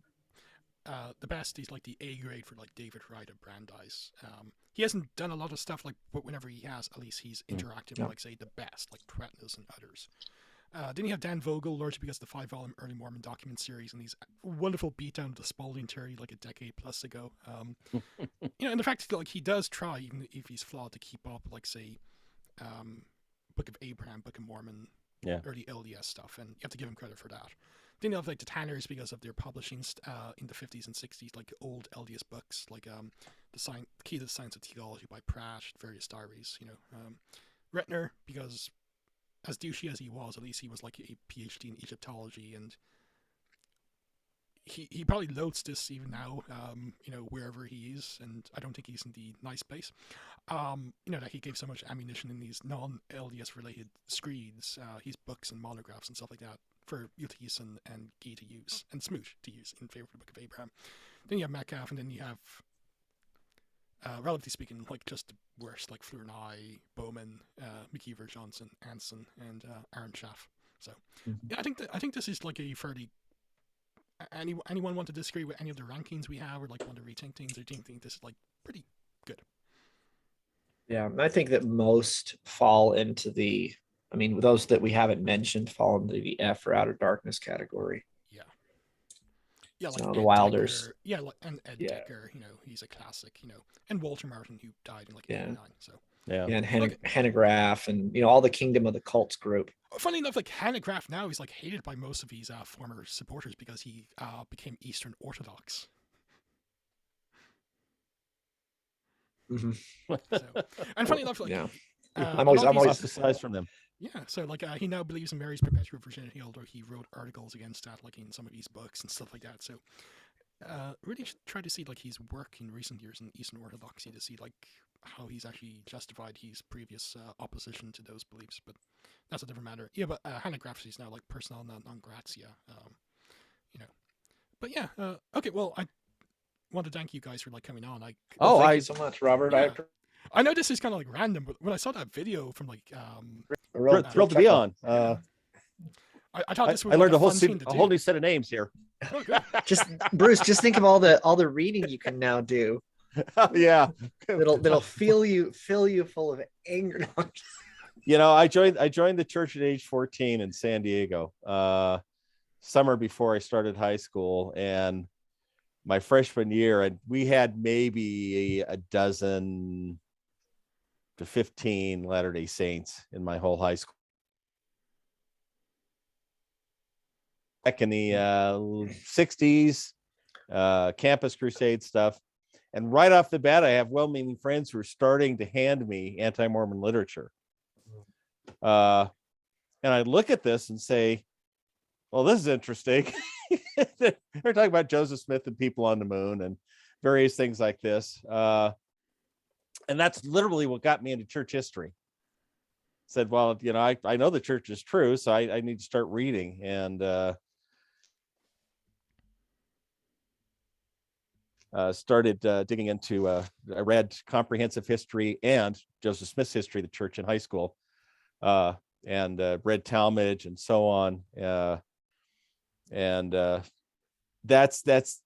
best is like the A grade for like David Wright of Brandeis. He hasn't done a lot of stuff like, but whenever he has, at least he's interacted with like say the best, like Pretness and others. Then you have Dan Vogel, largely because of the 5-volume Early Mormon document series and these wonderful beatdown of the Spalding theory like a decade plus ago. And the fact that like he does try, even if he's flawed, to keep up, like say, Book of Abraham, Book of Mormon, early LDS stuff, and you have to give him credit for that. Then you have like the Tanners because of their publishing in the 50s and 60s, like old LDS books, like the Key to the Science of Theology by Pratt, various diaries. Retner because, as douchey as he was, at least he was like a PhD in Egyptology, and he probably loads this even now, wherever he is, and I don't think he's in the nice place. That he gave so much ammunition in these non-LDS related screeds, his books and monographs and stuff like that for Eutychus and Guy to use, and Smoot to use in favor of the Book of Abraham. Then you have Metcalf, and then you have, relatively speaking, like just the worst, like Fleur Nye, Bowman, McKeever, Johnson, Anson, and Aaron Schaff. So yeah, I think this is like a fairly. Anyone want to disagree with any of the rankings we have, or like want to rethink things, or do you think this is like pretty good? Yeah, I think that most fall into those that we haven't mentioned fall into the F or Outer Darkness category. Yeah, like so Ed the Wilders. Decker, and Ed Decker, he's a classic, and Walter Martin, who died in like '89. So and Hanegraaff, and all the Kingdom of the Cults group. Funny enough, like Hanegraaff now is like hated by most of his former supporters because he became Eastern Orthodox. And funny enough, like I'm always ostracized from them. Yeah, so like he now believes in Mary's perpetual virginity, although he wrote articles against that, like in some of his books and stuff like that. So really try to see like his work in recent years in Eastern Orthodoxy to see like how he's actually justified his previous opposition to those beliefs. But that's a different matter. Yeah, but Hanegraaff is now like persona non gratia. But yeah, okay. Well, I want to thank you guys for like coming on. Thank you so much, Robert. Yeah. I know this is kind of like random, but when I saw that video from like thrilled to be on. I thought this was I learned like a whole new set of names here. Oh, good. Bruce, just think of all the reading you can now do. Yeah, that'll fill you full of anger. I joined the church at age 14 in San Diego, summer before I started high school, and my freshman year, and we had maybe a dozen to 15 Latter-day Saints in my whole high school. Back in the 60s, campus crusade stuff. And right off the bat, I have well-meaning friends who are starting to hand me anti-Mormon literature. And I look at this and say, well, this is interesting. They're talking about Joseph Smith and people on the moon and various things like this. And that's literally what got me into church history. Said, well, I know the church is true, so I need to start reading. And started digging into, I read comprehensive history and Joseph Smith's history of the church in high school, and read Talmage and so on. And that's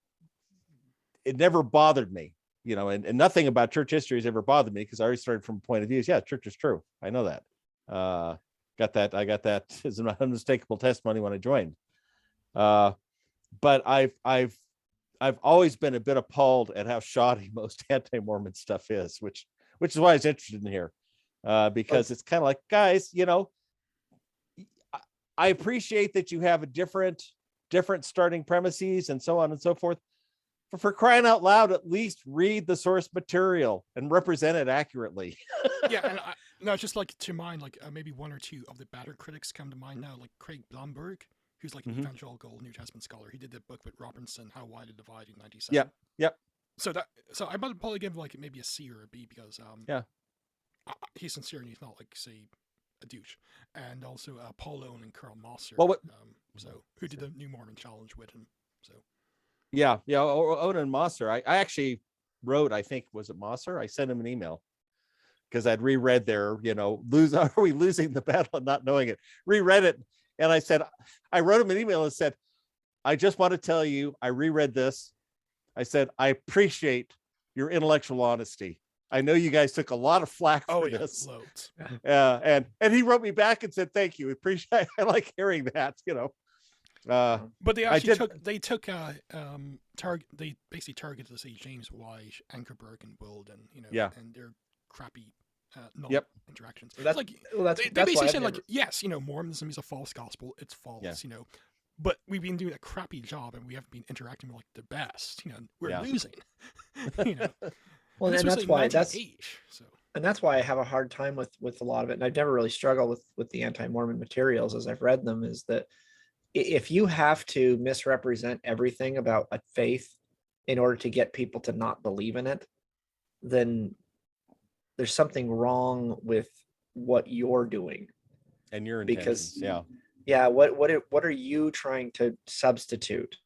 it never bothered me, and nothing about church history has ever bothered me because I already started from a point of view. Yeah, church is true. I know that. I got that as an unmistakable testimony when I joined. But I've always been a bit appalled at how shoddy most anti-Mormon stuff is, which is why I was interested in here, because it's kind of like, guys, I appreciate that you have a different starting premises and so on and so forth. But for crying out loud, at least read the source material and represent it accurately. Yeah, and just like to mind, like maybe one or two of the better critics come to mind now, like Craig Blomberg, who's like an evangelical New Testament scholar. He did the book with Robinson, How Wide the Divide, in '97. Yep. So I might probably give like maybe a C or a B because he's sincere and he's not like say a douche. And also Paul Owen and Carl Mosser, who did the New Mormon Challenge with him. So Owen and Mosser. I actually wrote, I think, was it Mosser? I sent him an email because I'd reread their, are we losing the battle and not knowing it? Reread it And I said, I wrote him an email and said, I just want to tell you, I reread this. I said, I appreciate your intellectual honesty. I know you guys took a lot of flack for this. Loads. And he wrote me back and said, thank you. Appreciate. I like hearing that, you know. But they actually they basically targeted, say, James White, Ankerberg, and Wilden, you know, and their crappy interactions. That's, like that's, they that's basically why said, like, yes, you know, Mormonism is a false gospel. It's false, you know, but we've been doing a crappy job and we haven't been interacting with like the best. You know, we're losing. You know. Well, and that's why that's why I have a hard time with a lot of it, and I've never really struggled with the anti-Mormon materials as I've read them. Is that if you have to misrepresent everything about a faith in order to get people to not believe in it, then there's something wrong with what you're doing and your intentions. Because what are you trying to substitute?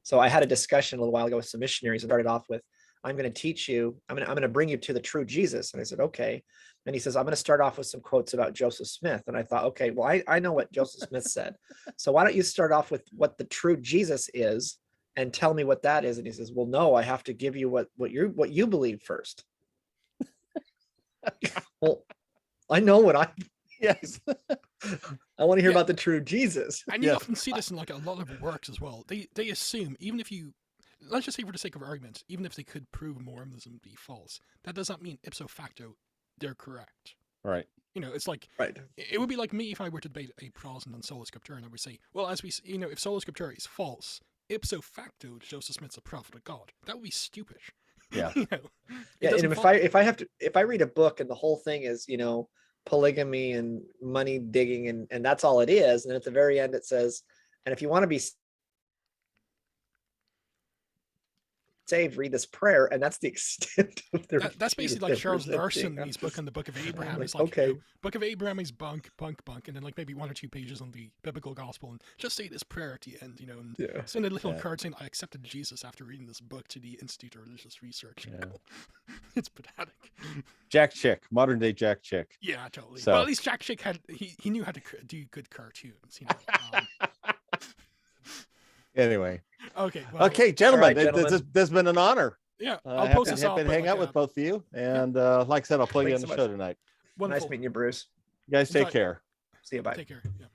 So I had a discussion a little while ago with some missionaries. I started off with, I'm going to teach you, I'm going to bring you to the true Jesus. And I said, okay. And he says, I'm going to start off with some quotes about Joseph Smith. And I thought, okay, well, I know what Joseph Smith said. So why don't you start off with what the true Jesus is and tell me what that is? And he says, well, no, I have to give you what you believe first. Well, I know what I Yes. I want to hear about the true Jesus. And you often see this in like a lot of works as well. They assume, even if you, let's just say for the sake of argument, even if they could prove Mormonism to be false, that does not mean ipso facto they're correct. Right. You know, it's like, it would be like me if I were to debate a Protestant on sola scriptura, and I would say, well, as we, you know, if sola scriptura is false, ipso facto Joseph Smith's a prophet of God. That would be stupid. Yeah. You know, and if I read a book and the whole thing is, you know, polygamy and money digging and that's all it is, and at the very end it says, and if you want to be saved, read this prayer, and that's the extent of their that's basically like Charles Larson in his book on the Book of Abraham. It's like, okay, you know, Book of Abraham is bunk, and then like maybe 1 or 2 pages on the biblical gospel, and just say this prayer at the end, you know, and send a little card saying, I accepted Jesus after reading this book to the Institute of Religious Research. You know? It's pathetic. Jack Chick, modern day Jack Chick. Yeah, totally. So, well, at least Jack Chick had he knew how to do good cartoons. You know. Anyway. Okay. Well, okay, gentlemen, gentlemen. This has been an honor. Yeah, I'll post this up. Hang out with both of you, and like I said, I'll plug you on the show tonight. Nice meeting you, Bruce. You guys take care. See you. Bye. Take care. Yeah.